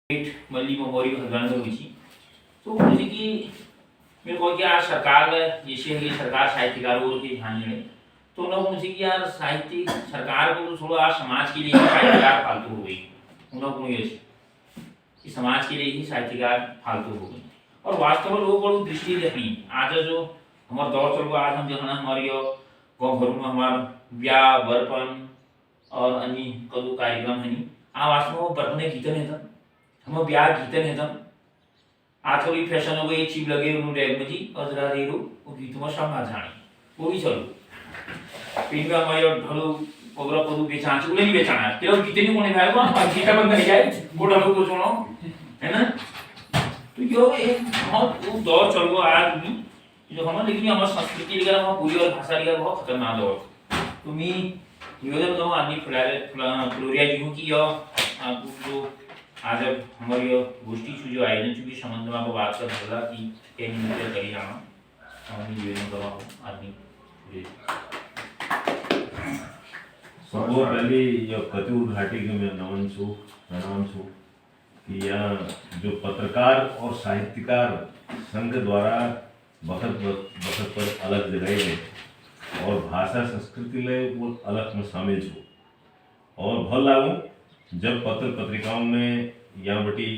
मल्ली memory हजान होगी तो मुझे कि मेरे को क्या सरकार जैसे है सरकार साहित्यकारों के ध्यान देने तो ना मुझे कि यार साहित्य सरकार को तो थोड़ा समाज के लिए साहित्यकार फालतू हो गई उन्होंने ये कि समाज के लिए ही साहित्यकार फालतू हो गई और वास्तव में लोग बड़ी दृष्टि देखनी आज जो हमारे दौर चल आज हम जो है ना हमारे गाँव घरों में हमारे ब्याह बरपन और अन्य कदू कार्यक्रम है नहीं आ वास्तव में बरपने गीतन है हम ब्याह गीतन है आ थोड़ी फैशन हो गई चीप लगे उन्होंने डैग में जी और जरा देरो वो गीत में सब ना जाने वो भी चलो पिन में हमारे ढलो पगड़ा पदू बेचान से उन्हें नहीं बेचाना है केवल गीते नहीं होने भाई वहाँ गीता बंद नहीं जाए वो ढलो को सुनो है ना तो यो एक बहुत वो दौर चल गया आज भी जो हमारे लेकिन हमारे संस्कृति लेकर हमारे बोली और भाषा लेकर बहुत खतरनाक दौर तो मी योजना तो आदमी फ्लोरिया जी हूँ कि यह जो आज अब हमारी गोष्ठी जो आयोजन चूंकि संबंध में आपको बात कर रहा कि क्या निमित्त करी जाना हमारी निवेदन करवा आदमी सबसे पहले यह कतूर घाटी के मैं नमन छू प्रणाम छू कि यह जो पत्रकार और साहित्यकार संघ द्वारा वक्त पर अलग जगह है और भाषा संस्कृति ले वो अलग में शामिल छू और भल लागू जब पत्र पत्रिकाओं में यहाँ बटी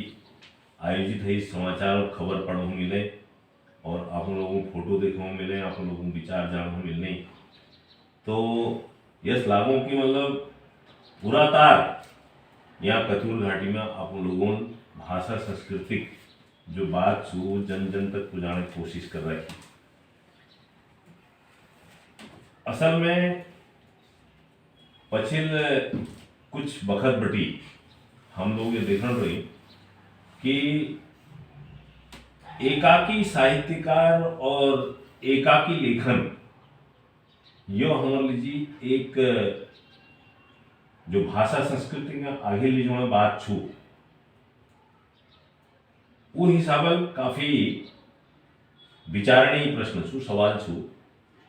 आयोजित है समाचार और खबर पढ़ने मिले और आप लोगों को फोटो देखने मिले आप लोगों को विचार जानने मिलने तो यस लागू की मतलब पूरा तार यहाँ कतूर घाटी में आप लोगों भाषा सांस्कृतिक जो बात छू जन जन तक पहुँचाने की कोशिश कर रही असल में पछिल कुछ वक्त बटी हम लोग ये देखना रही कि एकाकी साहित्यकार और एकाकी लेखन यो हमारे लीजिए एक जो भाषा संस्कृति में आगे ले जाने बात छू वो हिसाब काफी विचारणीय प्रश्न छू सवाल छू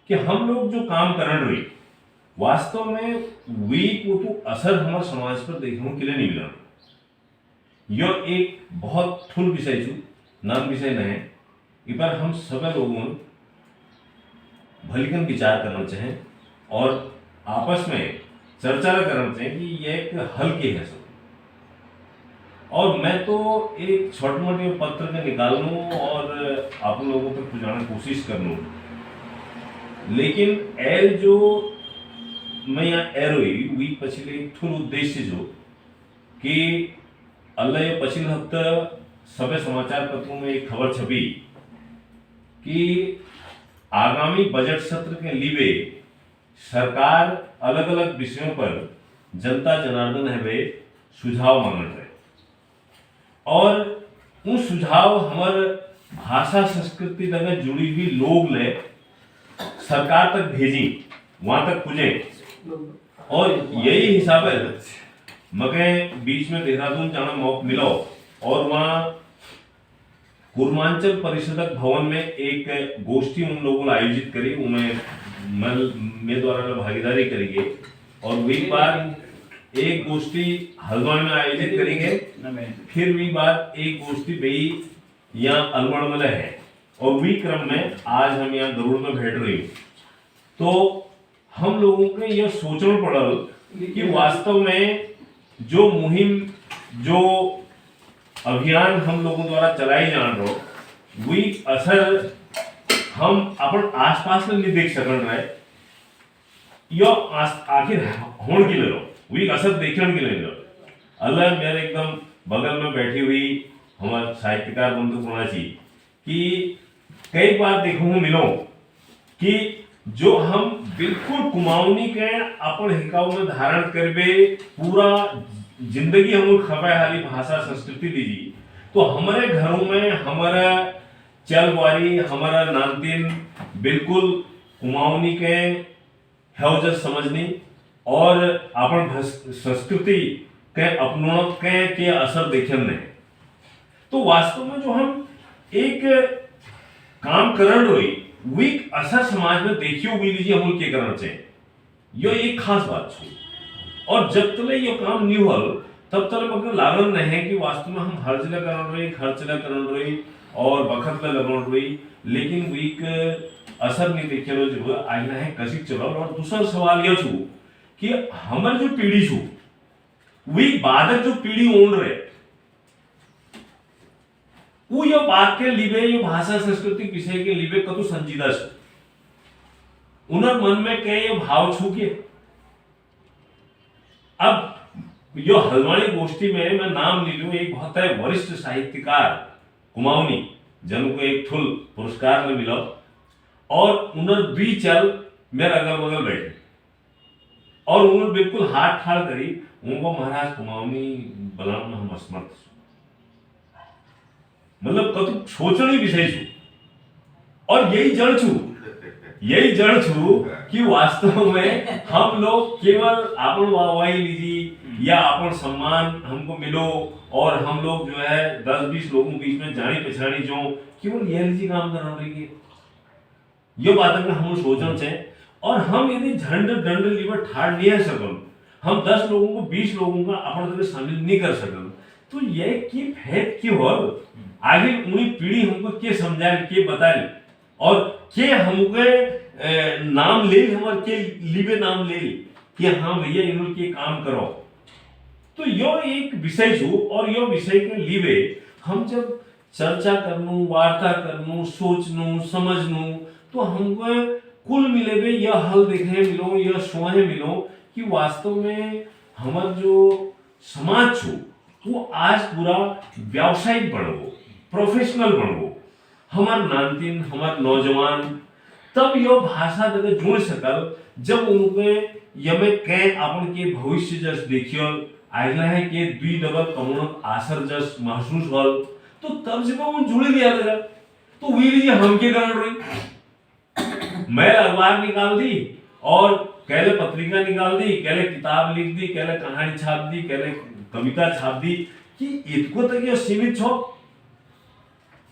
कि हम लोग जो काम करन रही वास्तव में वी को तो असर हमारे समाज पर देखने के लिए नहीं मिला यह एक बहुत ठुल विषय छू नाम विषय नहीं इस पर हम सब लोगों भलिकन विचार करना चाहें और आपस में चर्चा करना चाहें कि यह एक हल के है सब और मैं तो एक छोटे मोटे पत्र के निकाल लूँ और आप लोगों तक पहुँचाने की कोशिश कर लूँ लेकिन एल जो मैं यहाँ एरोई वी पछिले ठुल उद्देश्य जो कि अल्लाह ये पछिल हफ्ता सभी समाचार पत्रों में एक खबर छपी कि आगामी बजट सत्र के लिए सरकार अलग अलग विषयों पर जनता जनार्दन है वे सुझाव मांग रहे और उन सुझाव हमारे भाषा संस्कृति तक जुड़ी हुई लोग ले सरकार तक भेजी वहां तक पुजे और यही हिसाब है मगे बीच में देहरादून जाना मौका मिला और वहाँ पूर्वांचल परिषदक भवन में एक गोष्ठी उन लोगों ने आयोजित करी उनमें मेरे द्वारा भागीदारी करेंगे और वही बार एक गोष्ठी हल्द्वानी में आयोजित करेंगे फिर वही बार एक गोष्ठी भाई यहाँ अलवर में है और वही क्रम में आज हम यहाँ गरुड़ में बैठ रही तो हम लोगों को यह सोचना पड़ल कि वास्तव में जो मुहिम जो अभियान हम लोगों द्वारा चलाई जान रहा वही असर हम अपन आसपास में नहीं देख सकन रहे यो आखिर होने के लिए वही असर देखने के लिए अल्लाह मेरे एकदम बगल में बैठी हुई हमारे साहित्यकार बंधु पुणाची कि कई बार देखने मिलो कि जो हम बिल्कुल कुमाऊनी के अपन हिकाऊ में धारण करबे पूरा जिंदगी हम खपे हाली भाषा संस्कृति दीजिए तो हमारे घरों में हमारा चलवारी हमारा नानतीन बिल्कुल कुमाऊनी के हैवजत समझनी और अपन संस्कृति के अपनों के असर देखे नहीं तो वास्तव में जो हम एक काम करन रही वीक असर समाज में देखियो हुई लीजिए हम क्या करना चाहिए यो एक खास बात छो और जब तक ये काम नहीं हुआ तब तक मतलब लागण नहीं कि वास्तव में हम हर जगह करण रही और वक्त में लगन रही, लेकिन वीक असर नहीं देखे जो आईना है कसी चलो। और दूसरा सवाल यह छू कि हमर जो पीढ़ी छू वी बादक जो पीढ़ी ओन रहे वो ये बात के लिए ये भाषा संस्कृति विषय के लिए कतु संजीदा छू, उनर मन में के ये भाव छू के। अब यो हल्द्वानी गोष्ठी में मैं नाम ले लूं, एक बहुत है वरिष्ठ साहित्यकार कुमाऊनी जन को एक फुल पुरस्कार में मिला और उन्होंने द्वि चल मेरे अगल बगल बैठे और उन्होंने बिल्कुल हाथ ठाड़ करी उनको महाराज कुमाऊनी बलाम हम असमर्थ मतलब कतु सोचनी विषय छू और यही जड़ छू कि वास्तव में हम लोग केवल अपन वाहवाही लीजिए या अपन सम्मान हमको मिलो और हम लोग जो है 10-20 लोगों के बीच में जानी पहचानी जो केवल यह लीजिए काम कर रहे हैं ये बात में हम सोचना चाहिए। और हम यदि झंड दंड लीवर ठाड़ नहीं है सकल, हम 10 लोगों को 20 लोगों का अपन तरह शामिल नहीं कर सकल, तो यह की भेद क्यों हो आगे उन्हीं पीढ़ी हमको के समझाए के बताए और के हमको नाम ले हमारे के लिबे नाम ले कि हाँ भैया इन्होंने के काम करो। तो यो एक विषय छू और यो विषय के लिबे हम जब चर्चा करनू वार्ता करनू सोचनू समझनू तो हमको कुल मिलेबे यह हल देखे मिलो यह सोहे मिलो कि वास्तव में हमार जो समाज छू वो आज पूरा व्यावसायिक बनबो प्रोफेशनल बनबो हमार नानतीन हमार नौजवान तब यो भाषा तक जुड़ सकल जब उनके यमे के अपन के भविष्य जस देखियो आइला है के द्वि डबल कमुनक आसर जस महसूस होल तो तब जब वो जुड़ लिया था तो वी लीजिए हम के कारण रही मैं अखबार निकाल दी और कहले पत्रिका निकाल दी कहले किताब लिख दी कहले कहानी छाप दी कहले कविता छाप दी कि इतको तक ये सीमित छो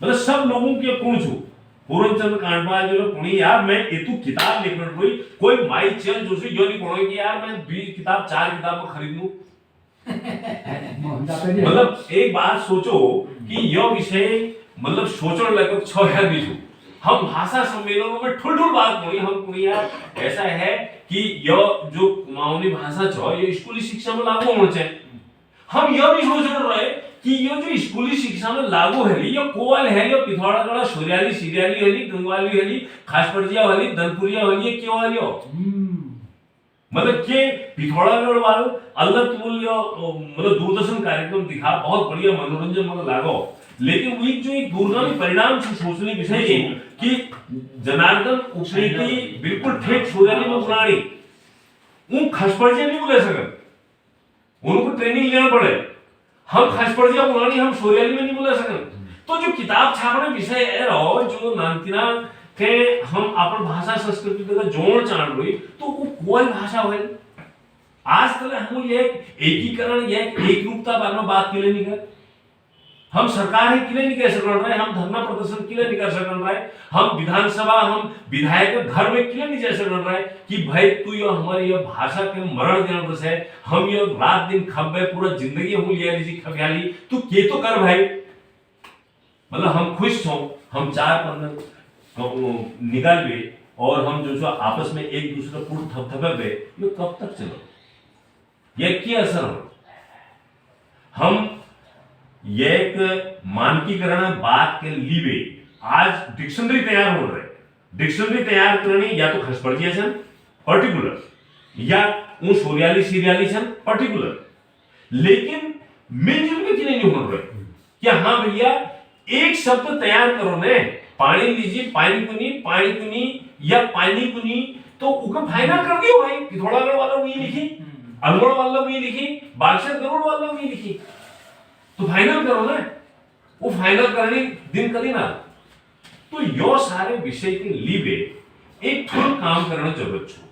मतलब सब लोगों के कौन छू पूरनचंद कांडवा जो पुणी यार मैं इतु किताब लिख रही कोई माई चल जो से यो नहीं पढ़ो कि यार मैं 20 किताब 4 किताब में खरीद लूं मतलब एक बात सोचो कि यह विषय मतलब सोचने लगभग 6 या बीच हम भाषा सम्मेलनों में ठुल बात बोली हम पुणिया ऐसा है कि यह जो कुमाऊनी भाषा छो ये स्कूली शिक्षा में लागू होना चाहिए। हम यह भी सोच रहे कि ये जो स्कूली शिक्षा में लागू है ये कोवल है ये पिथौरागढ़ सूर्याली सीरियाली है गंगवाली है खासपड़जिया वाली धनपुरिया वाली ये क्यों वाली हो मतलब के पिथौरागढ़ वाल अलग तुल्य मतलब दूरदर्शन कार्यक्रम दिखा बहुत बढ़िया मनोरंजन मतलब लागो लेकिन वही जो एक दूरगामी परिणाम से सोचने विषय है कि जनार्दन उप्रेती बिल्कुल ठेठ सूर्याली में पुरानी उन खासपड़जिया नहीं बोले सकते उनको ट्रेनिंग लेना पड़े हम खासपड़जिया पुरानी हम सूर्याली में नहीं बोले सकते तो जो किताब छापने विषय है रहो जो नानतीना के हम अपन भाषा संस्कृति का जोड़ चाह रही तो वो कोई भाषा है आज तक हम ये एकीकरण ये एक रूपता बारे में बात के लिए नहीं कर हम सरकार है किले नहीं कह सक रहे हम धरना प्रदर्शन किले नहीं कर सक रहे हम विधानसभा हम विधायक घर में किले नहीं जा सक रहे कि भाई तू ये हमारी ये भाषा के मरण देना है हम ये रात दिन खब्बे पूरा जिंदगी हम लिया लीजिए खबियाली तू के तो कर भाई मतलब हम खुश हो हम 4 पन्ने निकाल बे और हम जो आपस में एक दूसरे को थपथपे बे ये कब तक चलो ये क्या असर हो हम ये एक मानकीकरण बात के लिए आज डिक्शनरी तैयार हो रहे डिक्शनरी तैयार करनी या तो खसपड़जिया छन पर्टिकुलर या वो सूर्याली सीरियाली छन पर्टिकुलर लेकिन मिलजुल के क्यों नहीं हो रहे क्या हाँ भैया एक शब्द तैयार करो ने पानी लीजिए पानी कुनी या पानी कुनी तो उनको फाइनल कर दियो भाई पिथौरागढ़ वाला वही लिखी अलगोड़ वाला वही लिखी बागसर गरुड़ वाला वही लिखी तो फाइनल करो ना वो फाइनल करने दिन करी ना तो यो सारे विषय के लिए एक थोड़ा काम करना जरूरत छो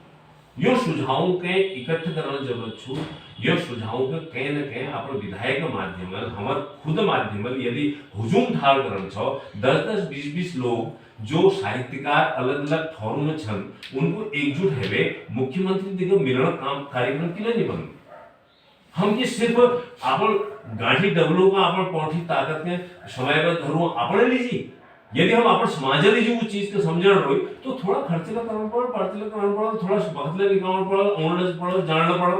यो सुझावों के इकट्ठा करना जरूरत छो यो सुझावों के कहीं न कहीं अपन विधायक के माध्यम हमार खुद माध्यम यदि हुजूम ठाल करना छो 10-10 20-20 लोग जो साहित्यकार अलग अलग ठौरों में छन उनको एकजुट है मुख्यमंत्री देखो मिलन काम कार्यक्रम के लिए नहीं बन हम की सिर्फ आपण गाठी डबलो का आपण पौठी ताकत के समय में धरू आपण लीजिए। यदि हम अपन समाज लीजिए वो चीज के समझण रही तो थोड़ा खर्चे का करना पड़े, पढ़ते का करना पड़े, थोड़ा बदले भी करना पड़े, ऑनलाइन पड़े, जानना पड़े,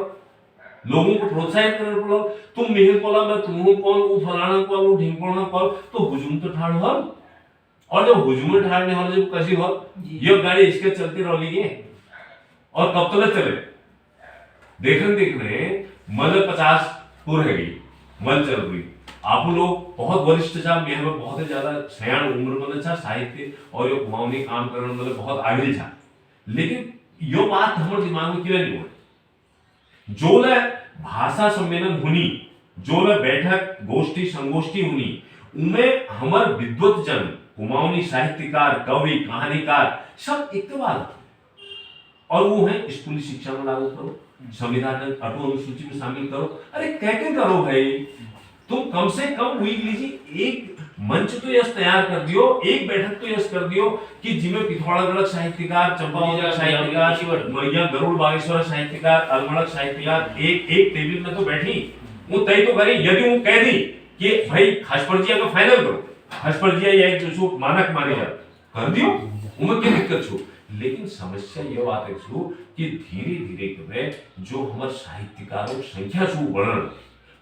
लोगों को प्रोत्साहित करना पड़े। तुम मेहर कोला मैं तुम कौन वो फलाना कौन वो ढिंकोना कौन तो हुजूम तो ठाड़ हो। और जब हुजूम ठाड़ नहीं हो जब कैसी हो ये गाड़ी इसके चलती रही है और कब तक चले देखने मल 50 पूर है गई मल चल रही। आप लोग बहुत वरिष्ठ जा मैं बहुत ही ज्यादा सयान उम्र में था साहित्य और यो कुमाऊनी काम करने मतलब बहुत आगे था। लेकिन यो बात हमारे दिमाग में क्यों नहीं हो जो ले भाषा सम्मेलन हुनी जो ले बैठक गोष्ठी संगोष्ठी हुनी उनमें हमार विद्वत जन कुमाऊनी साहित्यकार कवि कहानीकार सब इकबाल और वो है स्कूली शिक्षा में लागू करो, संविधान अटो अनुसूची में शामिल करो। अरे कैसे करो भाई, तुम कम से कम वीक लीजिए एक मंच तो यश तैयार कर दियो, एक बैठक तो यश कर दियो कि जिसमें पिथौरागढ़ साहित्यकार, चंपावत साहित्यकार, मैया गरुड़ बागेश्वर साहित्यकार, अलमड़क साहित्यकार एक एक टेबल में तो बैठी वो तय तो करें। यदि वो कह दी कि भाई हस्पर्जिया का फाइनल करो, हस्पर्जिया या एक जो मानक माने जा कर दियो उनमें क्या दिक्कत छो। लेकिन समस्या ये बात है कि धीरे धीरे करे जो हमारे साहित्यकारों संख्या छू बढ़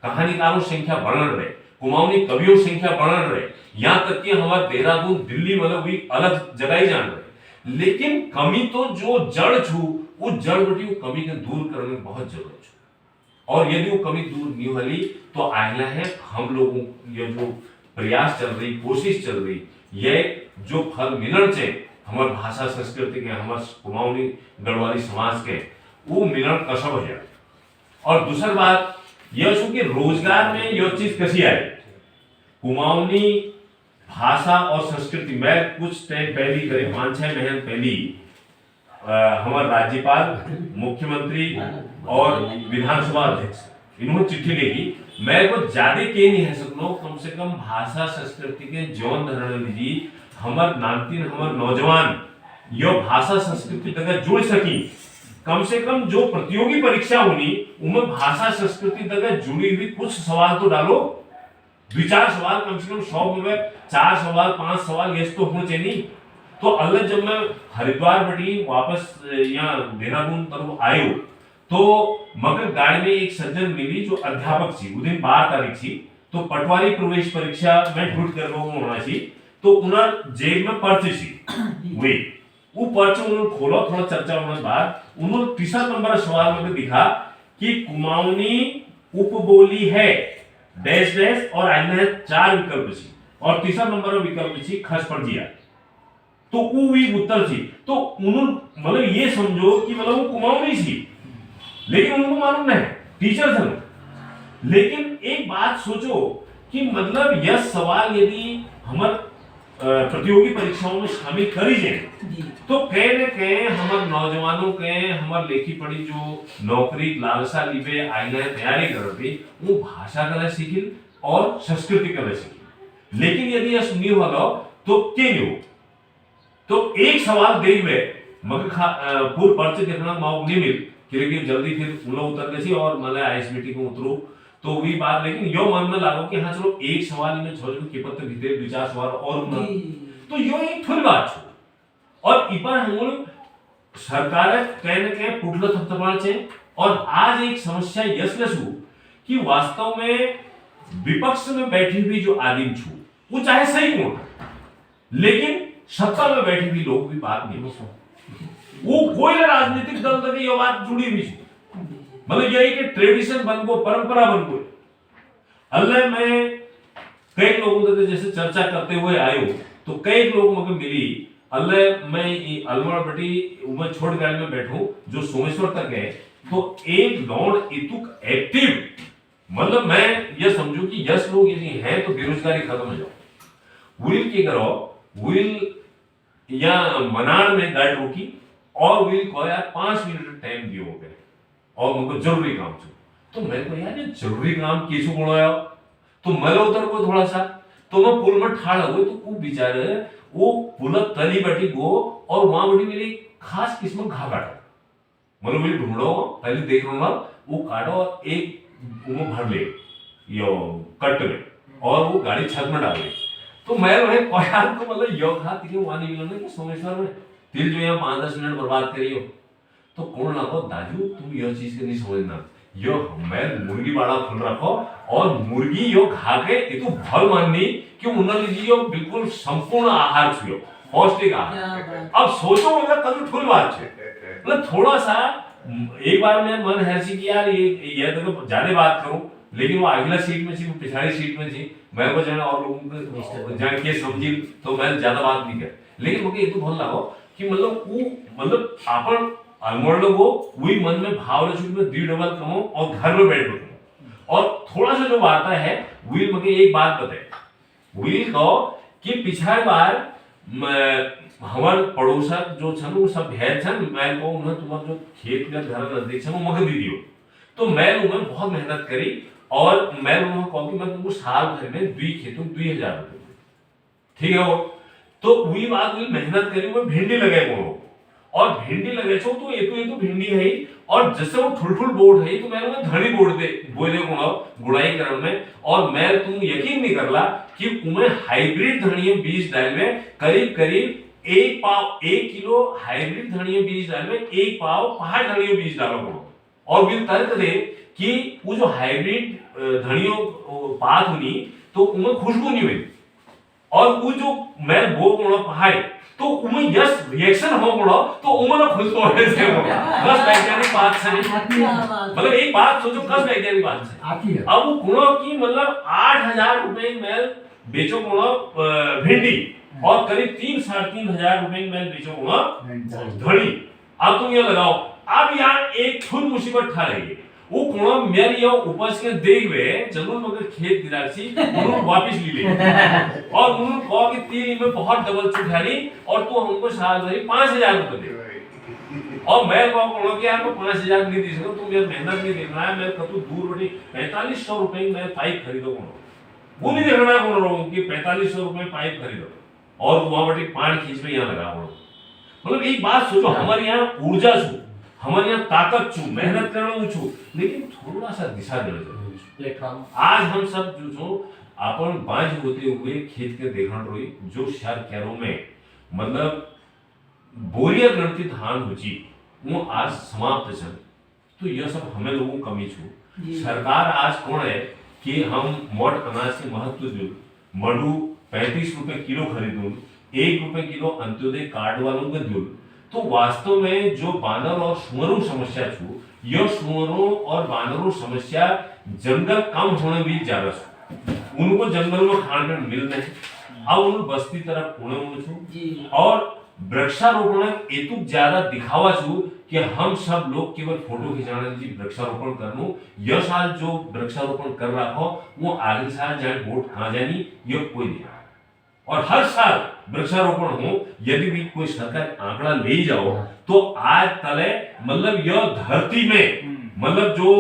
कहानीकारों संख्या बढ़ रहे, कुमाऊनी कवियों संख्या बढ़ रहे, यहाँ तक कि हमारे देहरादून दिल्ली मतलब भी अलग जगह ही जान रहे। लेकिन कमी तो जो जड़ छू वो जड़ बटी वो कमी के दूर करने में बहुत जरूरत छू। और यदि वो कमी दूर नहीं होली तो आगला है हम लोगों ये जो प्रयास चल रही कोशिश चल रही ये जो फल मिलना चाहिए हमारे भाषा संस्कृति के हमारे कुमाऊनी गढ़वाली समाज के वो मिलन कसब है। और दूसरी बात यह कि रोजगार में यह चीज कैसी आई कुमाऊनी भाषा और संस्कृति में कुछ टाइम पहले करीब 5-6 महीने पहले हमारे राज्यपाल मुख्यमंत्री और विधानसभा अध्यक्ष इन्होंने चिट्ठी लिखी। मैं को ज्यादा के नहीं है सकनो कम से कम भाषा संस्कृति के जीवन धरण लीजिए हमार नामतीन हमार नौजवान यो भाषा संस्कृति तक जुड़ सकी। कम से कम जो प्रतियोगी परीक्षा होनी उनमें भाषा संस्कृति तक जुड़ी हुई कुछ सवाल तो डालो, 2-4 सवाल कम से कम 100 में 4 सवाल 5 सवाल ये तो होने चाहिए। तो अल्लाह जब मैं हरिद्वार बटी वापस यहाँ देहरादून तरफ आयो तो मगर गाड़ी में एक सज्जन मिली जो अध्यापक थी उस दिन 12 तारीख थी तो पटवारी प्रवेश परीक्षा में ढूंढ कर होना थी तो उन्हें जेब में पर्ची थी वही वो पर्ची उन्होंने खोला थोड़ा चर्चा होने के बाद उन्होंने तीसरा नंबर सवाल में दिखा कि कुमाऊनी उपबोली है डैश डैश और अन्य 4 विकल्प थी और तीसरा नंबर विकल्प थी खसपर्जिया। तो वो भी उत्तर थी तो उन्होंने मतलब ये समझो कि मतलब वो कुमाऊनी थी लेकिन उनको मालूम नहीं टीचर थे। लेकिन एक बात सोचो कि मतलब यह सवाल यदि हमारे प्रतियोगी परीक्षाओं में शामिल करी जाए तो कहीं न कहीं हमारे नौजवानों के हमारे लेखी पढ़ी जो नौकरी लालसा लीबे आईना तैयारी कर रही वो भाषा कला सीखी और संस्कृति कला सीखी। लेकिन यदि यह सुनी होगा तो क्या नहीं हो तो एक सवाल दे हुए मगर पूर्व पर्चे देखना मौका नहीं मिल क्योंकि जल्दी फिर उन्हें उतर गई और मतलब आईएसबीटी को उतरो तो वही बात। लेकिन यो मन में लागो कि हाँ चलो एक सवाल में छोड़ के पत्ते भीतर 2-4 सवाल और तो यो एक थोड़ी बात छो। और इपर हम लोग सरकार कहने के पुटलो थपथपाना चाहिए। और आज एक समस्या यशलेस हो कि वास्तव में विपक्ष में बैठी हुई जो आदिम छू वो चाहे सही हो लेकिन सत्ता में बैठी हुई लोग भी बात नहीं वो कोई राजनीतिक दल तक ये बात जुड़ी हुई है मतलब यही कि ट्रेडिशन बन को परंपरा बन को अल्लाह में कई लोगों से जैसे चर्चा करते हुए आयो तो कई लोग मुझे मिली अल्लाह मैं अलमड़ बटी मैं छोड़ गाड़ी में बैठूं जो सोमेश्वर तक है तो एक लॉर्ड इतुक एक्टिव मतलब मैं ये समझू कि यस लोग यदि हैं तो बेरोजगारी खत्म हो जाओ विल की करो विल या मनार में गाड़ी रोकी और विल को यार 5 मिनट टाइम दियो हो गए और मुझको जरूरी काम छो तो मैं को यार ये जरूरी काम कैसे बोलाया तो मैं उधर को थोड़ा सा तो मैं पुल में ठाड़ हुए तो वो बेचारे वो पुल तली बैठी गो और वहां बैठी मेरी खास किस्म घा काटा मतलब मेरी ढूंढो पहले देख रहा वो काटो और एक वो भर ले यो कट में और वो गाड़ी छत में डाल ले। तो मैं वही यार तो मतलब यो खा तिके वानी मिलो ना कि सोमेश्वर में तिल जो यहाँ 5-10 मिनट बर्बाद करियो तो कौन ना को दाजू तुम यह चीज के नहीं समझना यो मैं मुर्गी बाड़ा खुल रखो और मुर्गी यो खा के ये तो भल माननी कि उन्होंने जी यो बिल्कुल संपूर्ण आहार छुयो पौष्टिक आहार। अब सोचो मतलब कभी फुल बात है मतलब थोड़ा सा एक बार मैं मन हर्षी की यार ये तो ज्यादा बात करूं लेकिन वो अगला सीट में थी वो पिछाड़ी सीट में थी मैं को जाना और लोगों को जान के समझी तो मैं ज्यादा बात नहीं कर लेकिन मुझे ये तो भल लगो कि मतलब वो मतलब अपन अनमोल वो वही मन में भाव रचुट में दी डबल कमो और घर में बैठ करो और थोड़ा सा जो वार्ता है वही मुझे एक बात बताए वही कहो कि पिछले बार हमारे पड़ोसक जो छन वो सब भेड़ छन मैं को उन्हें तुम्हारा जो खेत में घर नजदीक छन वो मग दी दियो तो मैं उन्हें बहुत मेहनत करी और मैं उन्हें कहा कि मैं तुमको साल भर में 2 खेतों 2000 रुपए ठीक है वो तो वही बात वही मेहनत करी मैं भिंडी लगाए को और भिंडी लगे छो तो ये तो भिंडी है और जैसे वो ठुल बोर्ड है तो मैं उन्हें धड़ी बोर्ड दे बोले को गुड़ाई करण में और मैं तुम यकीन नहीं करला कि उन्हें हाइब्रिड धनिया बीज डाल में करीब 1 किलो हाइब्रिड धनिया बीज डाल में 1 पाव पहाड़ धनिया बीज डालो और बिल तर्क दे कि वो जो हाइब्रिड धनियों पात हुई तो उनमें खुशबू नहीं हुई और वो जो मैं वो पहाड़ तो उनमें यस रिएक्शन हो बोलो तो उन्होंने खुशबू होने से बस वैज्ञानिक बात से मतलब एक बात सोचो कस वैज्ञानिक बात से आती है अब वो गुणों की मतलब 8000 रुपए में बेचो गुणों भिंडी और करीब 3-3.5 हजार रुपए में बेचो गुणों धड़ी अब तुम ये लगाओ अब यहाँ एक खुद मुसीबत ठा रही है वो कोणा मेरी यो उपज के देख वे जरूर मगर खेत गिरासी उन्होंने वापस ली ले और उन्होंने कहा कि तेरी में बहुत डबल चुठारी और तू हमको साल भरी 5000 रुपए दे और मैं कहा कि यार मैं 5000 नहीं दे सकता तुम यार मेहनत नहीं देखना है मैं कतु दूर रोटी 4500 रुपए में पाइप खरीदो वो नहीं देखना है लोगों की 4500 रुपए पाइप खरीदो और वहां बटी पानी खींच में यहाँ लगा मतलब एक बात सोचो हमारे यहाँ ऊर्जा छू हमारे यहाँ ताकत छू मेहनत करना छू लेकिन थोड़ा सा दिशा दे आज हम सब जो छो अपन बांझ होते हुए खेत के देखण रोई जो शहर कैरों में मतलब बोरिया गणती धान होची वो आज समाप्त छन तो यह सब हमें लोगों कमी छू सरकार आज कौन है कि हम मोट अनाज के महत्व दू मडू 35 रुपए किलो खरीदूं 1 रुपए किलो अंत्योदय कार्ड वालों को दूं तो वास्तव में जो बानर और सुअरों समस्या छू यह सुअरों और बानरों समस्या जंगल कम होने भी ज्यादा छू उनको जंगल में खान पीन मिल नहीं अब उन बस्ती तरफ होने में छू और वृक्षारोपण एतुक ज्यादा दिखावा छू कि हम सब लोग केवल फोटो खिंचाने जी वृक्षारोपण करनो यह साल जो वृक्षारोपण कर रहा हो वो आगे साल जाए वोट कहां जानी ये कोई नहीं और हर साल वृक्षारोपण हो यदि भी कोई सरकार आंकड़ा ले जाओ तो आज तले मतलब यह धरती में मतलब जो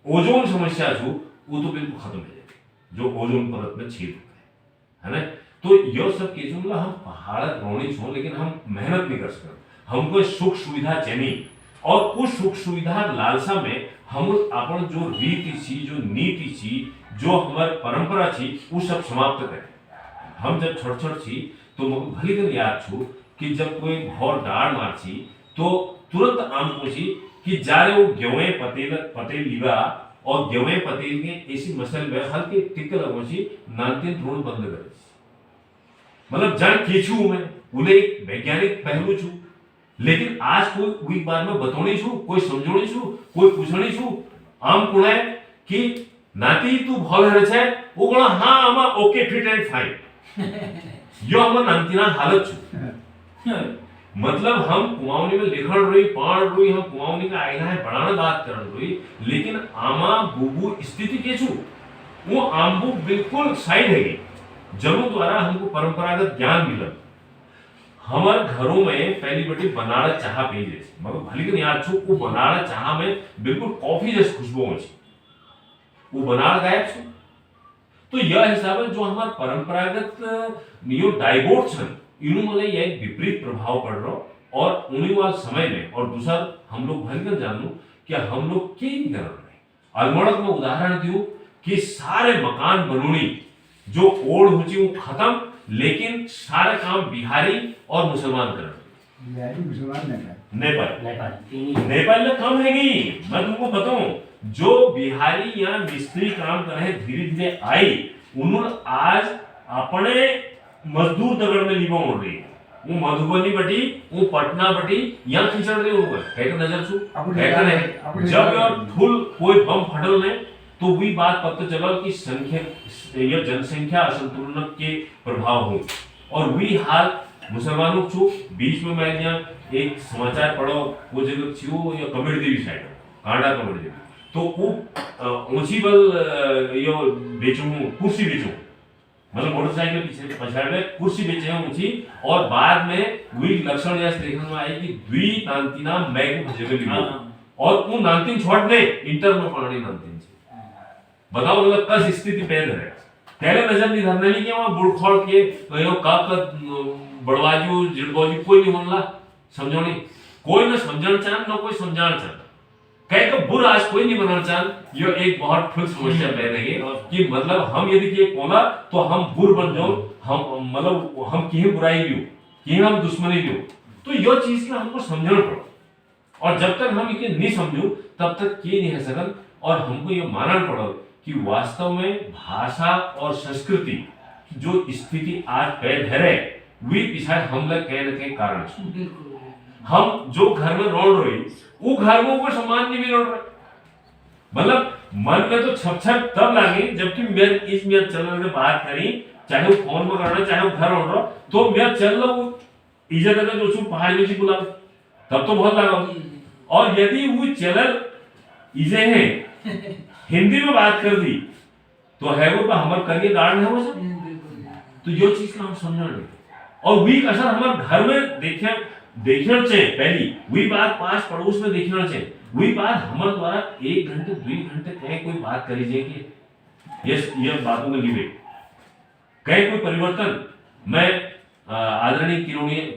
ओजोन समस्या छू वो तो बिल्कुल खत्म हो जाएगी जो ओजोन परत में छेद होता है ना तो यह सब के जो हम पहाड़ रोनी छो लेकिन हम मेहनत नहीं कर सकते हमको सुख सुविधा चाहिए और उस सुख सुविधा लालसा में हम अपन जो रीति थी जो नीति थी जो हमारी परंपरा थी वो सब समाप्त करें हम जब छोट थी तो भली दिन याद छू कि जब कोई घोर डाड़ मार थी तो तुरंत आम पूछी कि जारे वो गेवे पतेल लिवा और गेवे पतेल के ऐसी मसल में हल्के टिक्के लगो छी नानतीन ड्रोन बंद करे मतलब जान केछू में उन्हें एक वैज्ञानिक पहलू छू लेकिन आज कोई बार में बतौनी छू कोई समझोनी छू कोई पूछनी छू आम कोण है कि नाती तू भल है छे वो कोण हां आमा ओके फिट एंड फाइन यो हम नांतीना हालत छू मतलब हम कुमाऊनी में लिखण रोई पाण रोई हम कुमाऊनी का आईना है बढ़ाना बात करन रोई लेकिन आमा बुबू स्थिति के छू वो आमबू बिल्कुल साइड है जरूर द्वारा हमको परंपरागत ज्ञान मिला हमारे घरों में पहली बटी बनाड़ा चाह पी जैसे मगर भली के याद छू वो बनाड़ा चाह में बिल्कुल कॉफी जैसी खुशबू होची वो बनाड़ गायब छू तो यह हिसाब है जो हमारे परंपरागत यो डाइगोट छन इनु मले ये विपरीत प्रभाव पड़ रहा और उन्हीं वाले समय में और दूसरा हम लोग भलकर जानू कि हम लोग क्या कर रहे अलमोड़क में उदाहरण दियो कि सारे मकान बनोनी जो ओढ़ हुची वो खत्म, लेकिन सारे काम बिहारी और मुसलमान कर नेपाल में कम है मैं तुमको बताऊं, जो बिहारी या मिस्त्री काम करे धीरे धीरे आई, उन्होंने आज अपने मजदूर दगड़ में लिबा उड़ रही, वो मधुबनी बटी, वो पटना बटी, यहाँ खिंचड़ रही होगा, कहते नजर छू, कहते नहीं, जब यार फुल कोई बम फटल ने, तो वही बात पता चला कि संख्या या जनसंख्या असंतुलन के प्रभाव हो, और वही हाल मुसलमानों को बीच में मैं यहाँ एक समाचार पढ़ो, वो जगह छियो या कमेर देवी साइड, कांडा कमेर देवी, तो वो ऊंची बल यो बेचूं, कुर्सी बेचूं, मतलब मोटरसाइकिल पीछे पछाड़ में कुर्सी बेचे हैं ऊंची, और बाद में वही लक्षण जैसे देखने में आई कि द्वि नांतिना मैग जगह लिखा, और वो नांतिन छोड़ने इंटर में पढ़नी नांतिन से, बताओ मतलब कस स्थिति पैदा है, पहले नजर नहीं धरने नहीं किया वहाँ बुड़खोड़ के यो काक बड़वाजू जिड़बाजू कोई नहीं होना, समझो नहीं, कोई ना समझना चाह ना कोई समझाना चाह, कह के बुरा आज कोई नहीं बनाना चाह, ये एक बहुत फुल समस्या पैदा है कि मतलब हम यदि कि कोला तो हम बुर बन जाओ, हम मतलब हम की बुराई लियो, कि हम दुश्मनी लियो, तो ये चीज का हमको समझना पड़ो, और जब तक हम इसे नहीं समझो तब तक ये नहीं है सकल, और हमको ये मानना पड़ो कि वास्तव में भाषा और संस्कृति की जो स्थिति आज पैदा है वे पीछे हम लोग कह रहे कारण, हम जो घर में रोल रही वो घर में ऊपर सम्मान नहीं मिल रहा, मतलब मन में तो छप छप तब लागे जबकि मेरे इस मेरे चलने से बात करी, चाहे वो फोन में करना चाहे वो घर रोल रहा, तो मैं चल रहा हूँ इज्जत अगर जो छू पहाड़ में बुला तब तो बहुत लगा, और यदि वो चलल इजे है हिंदी में बात कर दी तो है वो हमारे करिए गार्ड है वो सब, तो ये चीज का हम समझना नहीं, और वही असर हमारे घर में देखना चाहिए, पहली वही बात पास पड़ोस में देखना चाहिए, वही बात हमारे द्वारा 1 घंटे 2 घंटे कहे कोई बात करी जाए कि ये बातों में लिवे कहे कोई परिवर्तन, मैं आदरणीय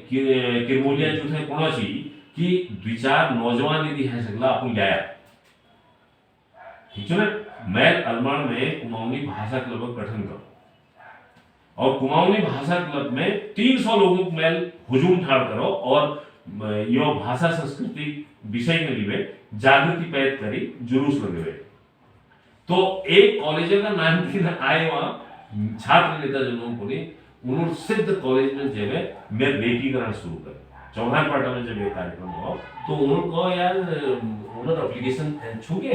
किरमोलिया जो थे कोना ची कि 2-4 नौजवान यदि है सकला अपन लाया, ठीक है ना, मैं अलमाड़ में कुमाऊनी भाषा क्लब का गठन करूं, और कुमाऊनी भाषा क्लब में 300 लोगों को मैं हुजूम ठाड़ करो, और यो भाषा संस्कृति विषय में लिए जागृति पैदा करी, जुलूस लगे, तो एक कॉलेज का नाम दिन आए वहां छात्र नेता जनों को ने उन्होंने सिद्ध कॉलेज में जब मैं बेटीकरण शुरू कर चौहान पाटा में जब ये कार्यक्रम हुआ, तो उन्होंने कहा यार उन्होंने एप्लीकेशन छूके,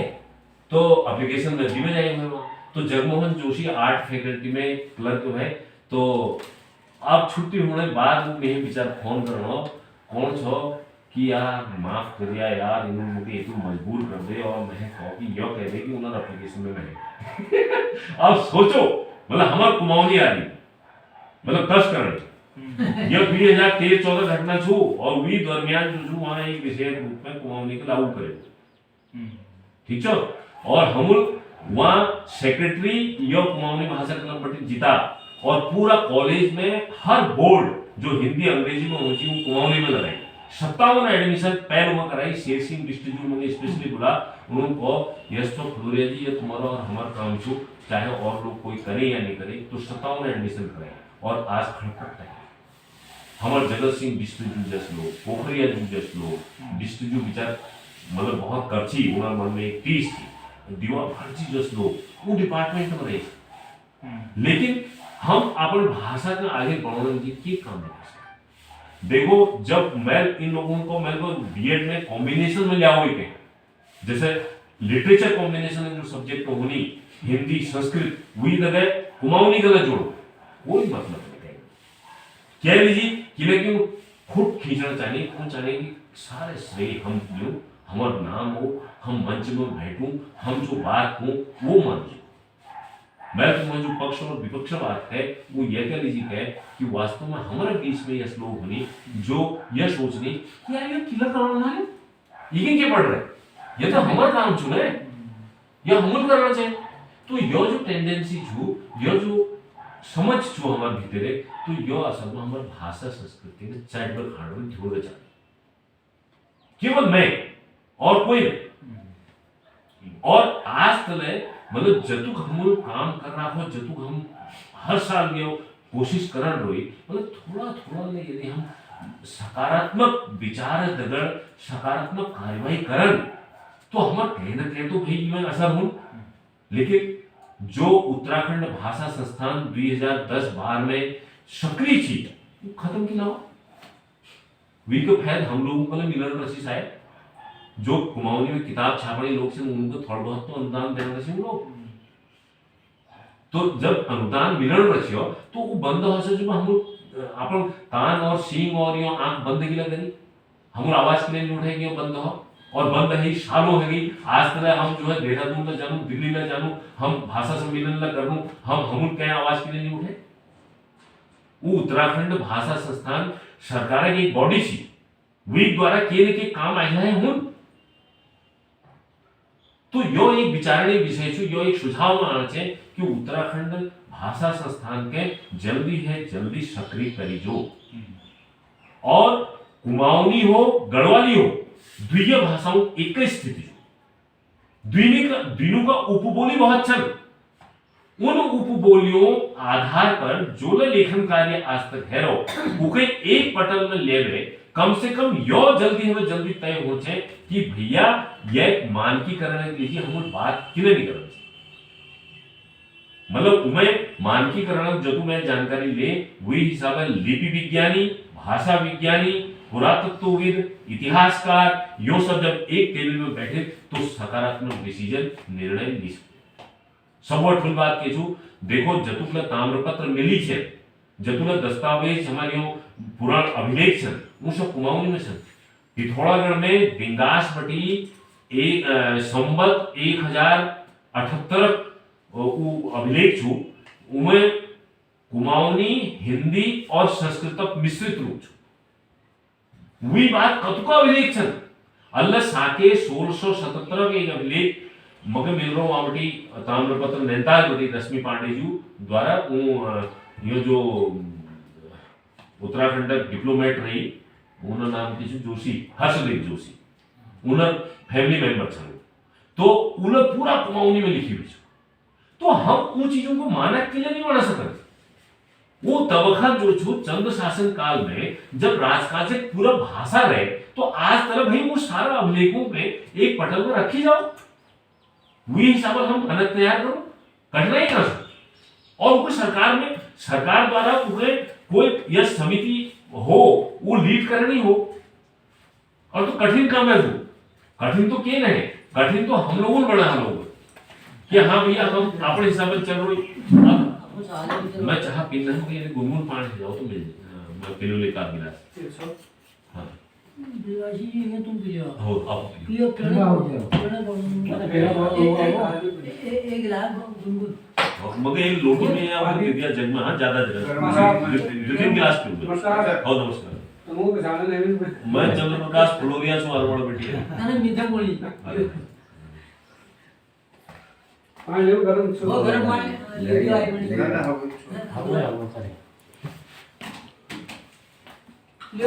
तो एप्लीकेशन में दिए जाएंगे वहाँ, तो जगमोहन जोशी आर्ट फैकल्टी में क्लर्क है, तो अब छुट्टी होने बाद वो मेरे विचार फोन करना कौन छो कि यार माफ करिया यार इन्होंने मुझे इतनी मजबूर कर दे, और मैं कहो कि यो कह दे कि उन्होंने एप्लीकेशन में मैं अब सोचो मतलब हमारे कुमाऊनी आदमी मतलब कष्ट करने यह 2013-14 घटना छू, और वी दरमियान जो वहाँ एक विशेष रूप में कुमाऊनी को लागू करे, ठीक है, और हम वहाँ सेक्रेटरी यो कुमाऊनी भाषा क्लब बटी जीता, और पूरा कॉलेज में हर बोर्ड जो हिंदी अंग्रेजी में होती है वो कुमाऊनी में लगाई, 57 एडमिशन पैर में कराई, शेर सिंह डिस्ट्रिक्ट में स्पेशली बोला उनको यश तो खदुरिया जी ये तुम्हारा और हमारा काम छू, चाहे और लोग कोई करे या नहीं करे, तो 57 एडमिशन कराए, और आज खड़खट है हमारे जगत सिंह डिस्ट्रिक्ट जस लोग, पोखरिया जस लोग डिस्ट्रिक्ट विचार मतलब बहुत करची उन्होंने मन में एक तीस थी दीवा भरची जस लोग वो डिपार्टमेंट में रहे, लेकिन हम अपन भाषा का आगे बढ़ाने की क्या काम है, देखो जब मैं इन लोगों को मैं तो बीएड में कॉम्बिनेशन में लिया हुई जैसे लिटरेचर कॉम्बिनेशन जो सब्जेक्ट को होनी हिंदी संस्कृत वही जगह कुमाऊनी गलत जोड़ो कोई मतलब नहीं, क्या लीजिए कि लेकिन खुद खींचना चाहिए, कौन चाहिए कि सारे श्रेय हम लो, हमारा नाम हो, हम मंच में बैठूं, हम जो बात हो वो मान, मैं तुम्हें जो पक्ष और विपक्ष बात है वो यह कह लीजिए है कि वास्तव में हमारे बीच में यह लोग होनी जो यह सोचनी कि यार ये किलर करना है, ये क्या पढ़ रहे हैं, ये तो हमारा काम चुने, यह हम करना चाहिए, तो यह जो टेंडेंसी छू, यह जो समझ छू हमारे भीतर है, तो यह असल में हमारे भाषा संस्कृति में चैट पर खाने में जोड़ चाहिए, केवल मैं और कोई नहीं, और आज तले मतलब जतुक हम काम कर रहा हो, जतुक हम हर साल ये कोशिश करन रही, मतलब थोड़ा थोड़ा ले यदि हम सकारात्मक विचार दगड़ सकारात्मक कार्यवाही करन तो हम कहीं ना कहीं तो भाई में असर हो। लेकिन जो उत्तराखंड भाषा संस्थान 2010-12 में सक्रिय थी वो खत्म की ना हो। वी को फैद हम लोगों को मिलन रसी शायद जो कुमाऊनी में किताब छापने लोग से उनको थोड़ा बहुत तो अनुदान देना रसी लोग। तो जब अनुदान मिलन रचियो तो वो बंद हो से जब हम अपन कान और सींग और यो आंख बंद गिला करी हम आवाज के लिए नहीं उठेगी वो बंद हो और बंद है सालों है आज तरह हम जो है देहरादून में जानू दिल्ली में जानू हम भाषा सम्मेलन ला करूं हम क्या आवाज के लिए नहीं उठे। वो उत्तराखंड भाषा संस्थान सरकार की एक बॉडी थी वी द्वारा किए के काम आया है हुन। तो यो एक विचारणीय विषय छो यो एक सुझाव आना छे कि उत्तराखंड भाषा संस्थान के जल्दी सक्रिय करी जो और कुमाऊनी हो गढ़वाली हो द्वितीय भाषाओं एक स्थिति द्विनों का उपबोली बहुत छन उन उपबोलियों आधार पर जो लेखन कार्य आज तक है रो उके एक पटल में ले रहे कम से कम यो जल्दी तय हो जाए कि भैया यह मानकीकरण के लिए हम बात किने नहीं कर मतलब मैं मानकीकरण जो तू मैं जानकारी ले वही हिसाब है लिपि विज्ञानी भाषा विज्ञानी पुरातत्वविद इतिहासकार यो सब जब एक टेबल में बैठे तो सकारात्मक डिसीजन निर्णय ली सकते। सब ठुल बात के छु देखो जतुकला ताम्रपत्र मिली छे जतुकला दस्तावेज हमारे पुराण अभिलेख छन वो सब कुमाऊनी में छन। पिथौरागढ़ में बिंगास बटी एक संवत 1078 अभिलेख छु उमें कुमाऊनी हिंदी और संस्कृत मिश्रित रूप छु वही बात कतुका अभिलेख छन अल्लाह साके 1677 के एक अभिलेख मगे मिल रहा वहां बटी ताम्रपत्र नैनीताल बटी रश्मि पांडे जी द्वारा ये जो उत्तराखंड डिप्लोमेट रही उनका नाम किसी जोशी हर्षदेव जोशी उन फैमिली मेंबर छन तो उन्हें पूरा कुमाऊनी में लिखी हुई तो हम उन चीजों को मानक के लिए नहीं बना सकते। वो तबका जो छो चंद्र शासन काल में जब राजकाज से पूरा भाषा रहे तो आज तरह भाई वो सारा अभिलेखों पे एक पटल में रखी जाओ वही हिसाब हम अलग तैयार करो कठिनाई कर सकते और कोई सरकार में सरकार द्वारा कोई यह समिति हो वो लीड करनी हो और तो कठिन काम है वो कठिन तो क्या नहीं कठिन तो हम लोगों ने बना हम लोग कि हाँ भैया हम अपने हिसाब से चल रही मैं चाह पीना हूँ कि गुनगुन पानी जाओ तो मिल जाए मैं पिलो लेकर गिलास हाँ दिवाजी ये तुम पियो हो अब पियो ठंडा हो गया एक गिलास गुनगुन मगर एक लोटो में या वो दे दिया जग में हाँ ज्यादा जगह लेकिन गिलास पियो हो नमस्कार तुमको किसान नहीं मैं चंद्रप्रकाश फ्लोरिया से अरवड़ बैठी है मैंने मीठा बोली पानी ले गरम वो गरम पानी ले दिया एक मिनट हो करे ले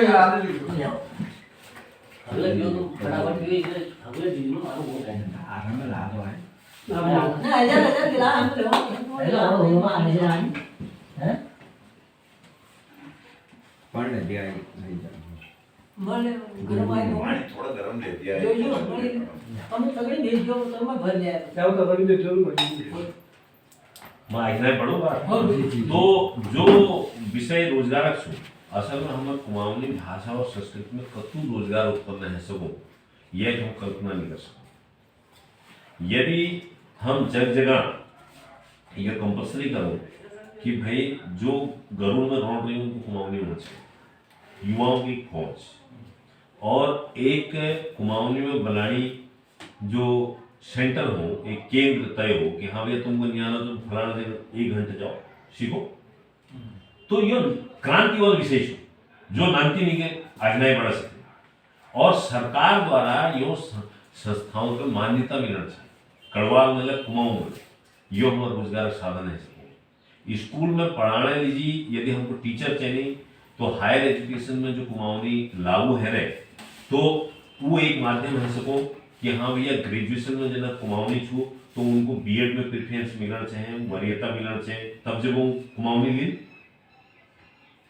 आ अगले जो फटाफट भी अगले दिन में मारो वो कहना आराम में ला दो है ना आजा गिलास हम ले हेलो हो आने जान हैं पानी ले दिया नहीं जा बोले गरम आई पानी थोड़ा गरम ले दिया जो है जो हम सगळे भेज दो तो मैं भर ले आया क्या होता कभी दे दो भाई मैं ऐसा ही पढ़ूंगा तो जो विषय रोजगार छु असल में हम कुमाऊनी भाषा और संस्कृति में कतु रोजगार उत्पन्न है सको यह हम कल्पना नहीं कर सकते यदि हम जगह यह कंपल्सरी करो कि भाई जो गरुड़ में रौन रही उनको कुमाऊनी होना चाहिए युवाओं की खोज और एक कुमाऊनी में बनानी जो सेंटर हो एक केंद्र तय हो कि हाँ भैया तुमको नहीं आना तुम फलाना दिन 1 घंटे जाओ सीखो तो यह क्रांति और विशेष जो नांति नहीं के आज्ञाएं बढ़ा सकते और सरकार द्वारा यो संस्थाओं को मान्यता मिलना चाहिए कड़वाल में कुमाऊं में यो हमारा रोजगार साधन है स्कूल में पढ़ाने लीजिए यदि हमको टीचर चाहिए तो हायर एजुकेशन में जो कुमाऊनी लागू है रहे तो वो एक माध्यम है सको कि हाँ भैया ग्रेजुएशन में जना कुमाऊनी छू तो उनको बीएड में प्रेफरेंस मिलना चाहिए, वरीयता मिलना चाहिए, तब जब वो कुमाऊनी ली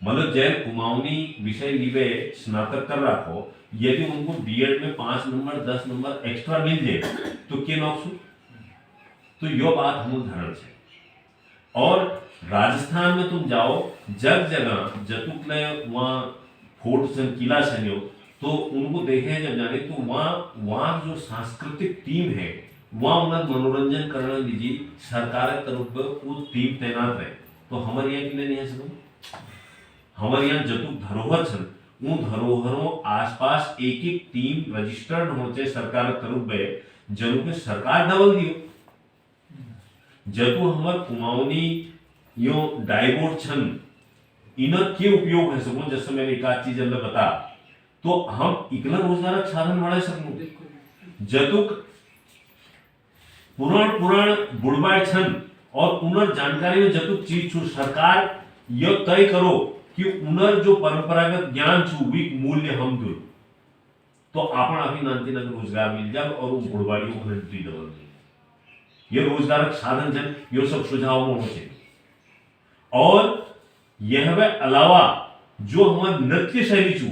मतलब जैन कुमाऊनी विषय लीबे स्नातक कर रखो, यदि उनको बीएड में 5 नंबर 10 नंबर एक्स्ट्रा मिल जाए तो के नौकसू, तो यो बात हम धारण है। और राजस्थान में तुम जाओ जग जगह जतुक ने वहाँ फोर्ट सन किला सन हो, तो उनको देखे जब जाने तो वहाँ जो सांस्कृतिक टीम है वहाँ उन्हें मनोरंजन करने दीजिए, सरकार की तरफ पर वो टीम तैनात रहे। तो हमारे यहाँ की नहीं है सब, हमारे यहाँ जतुक धरोहर छन उन धरोहरों आसपास एक एक टीम रजिस्टर्ड होते सरकार की तरफ में, जनु के सरकार डबल दियो। जतु हमार कुमाऊनी यो डाइवोर्ट छन इन के उपयोग है सको, जैसे मैंने एक आध चीज अल्लाह बता, तो हम इकला रोजगार साधन बढ़ा सकूं। जतुक पुराण बुड़बाई छन और उनर जानकारी में जतुक चीज छू सरकार यह तय करो कि उनर जो परंपरागत ज्ञान छू वी मूल्य हम दो, तो आपण अभी नांती नगर रोजगार मिल जाए और वो बुड़बाड़ी को घंटी डबल ये रोजगार साधन जन यो सब सुझाव में होते। और यह अलावा जो हमार नृत्य शैली छू,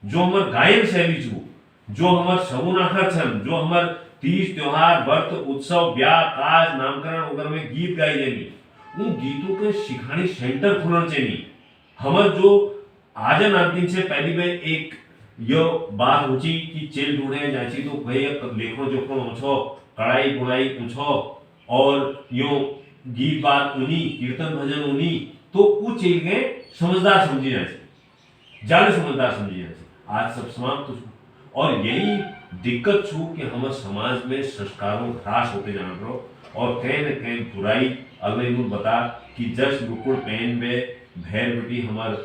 जो हमार गायन शैली छू, जो हमार सगुन आखर छन, जो हमार तीज त्योहार व्रत उत्सव ब्याह काज नामकरण वगैरह में गीत गाए जानी, उन गीतों के सिखानी सेंटर खुलना चाहिए। हमार जो आज नामकिन से पहली बार एक यो बात होची कि चेल ढूंढे जाची तो भाई लेखो जोखो पूछो, कढ़ाई बुनाई पूछो, और यो गीत बात उन्हीं कीर्तन भजन उन्हीं, तो वो चीज के समझदार समझी जाए, ज्यादा समझदार समझी जाए। आज सब समाप्त तो, और यही दिक्कत छू कि हमारे समाज में संस्कारों ह्रास होते जाना करो, और कहीं न कहीं बुराई अगले दिन बता कि जस बुकुड़ पेन में भैर बेटी हमार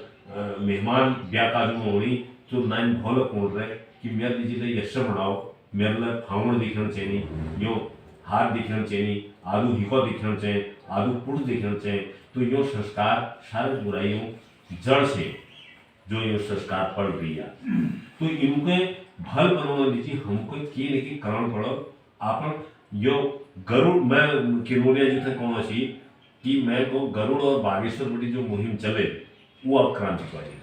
मेहमान ब्याह काजू में होनी तो नाइन भोल कोड रहे कि मेरे लीजिए यश बनाओ, मेरे लिए फावड़ दिखना चाहिए, यो हाथ दिखना चाहिए, आलू हिको दिखना चाहिए, आलू पुट दिखना चाहिए, तो यो संस्कार सारे बुराइयों जड़ से जो यो संस्कार पड़ रही है, तो इनके भल बनवा दीजिए हमको की लेकिन करण पड़ो। आपन यो गरुड़ मैं किरोलिया जी थे कौन सी कि मैं को गरुड़ और बागेश्वर बड़ी जो मुहिम चले वो अब क्रांतिकारी है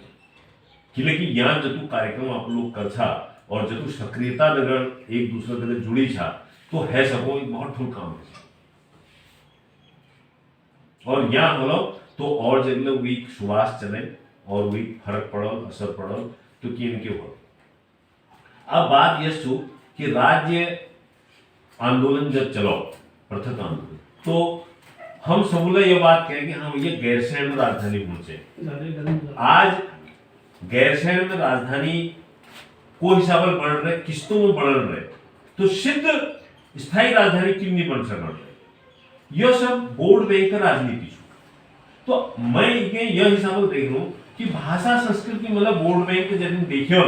कि लेकिन यहाँ जतु कार्यक्रम आप लोग कर छा और जतु सक्रियता अगर एक दूसरे के जुड़ी छा तो है सको एक बहुत ठुल काम है। और यहाँ बोलो तो और जगह वीक सुवास चले और वीक फर्क पड़ल असर पड़ल तो कि इनके हो। अब बात यह सु कि राज्य आंदोलन जब चलो पृथक आंदोलन तो हम सबूला ये बात कहें कि हम ये गैरसैंण में राजधानी पहुंचे। आज गैरसैंण में राजधानी को हिसाब से बढ़ रहे किस्तों में बढ़ रहे तो सिद्ध स्थायी राजधानी क्यों नहीं बन सकता है। यह सब बोर्ड बैंक का राजनीति तो मैं यह हिसाब से देख रहा हूँ कि भाषा संस्कृति मतलब बोर्ड बैंक के जब देखे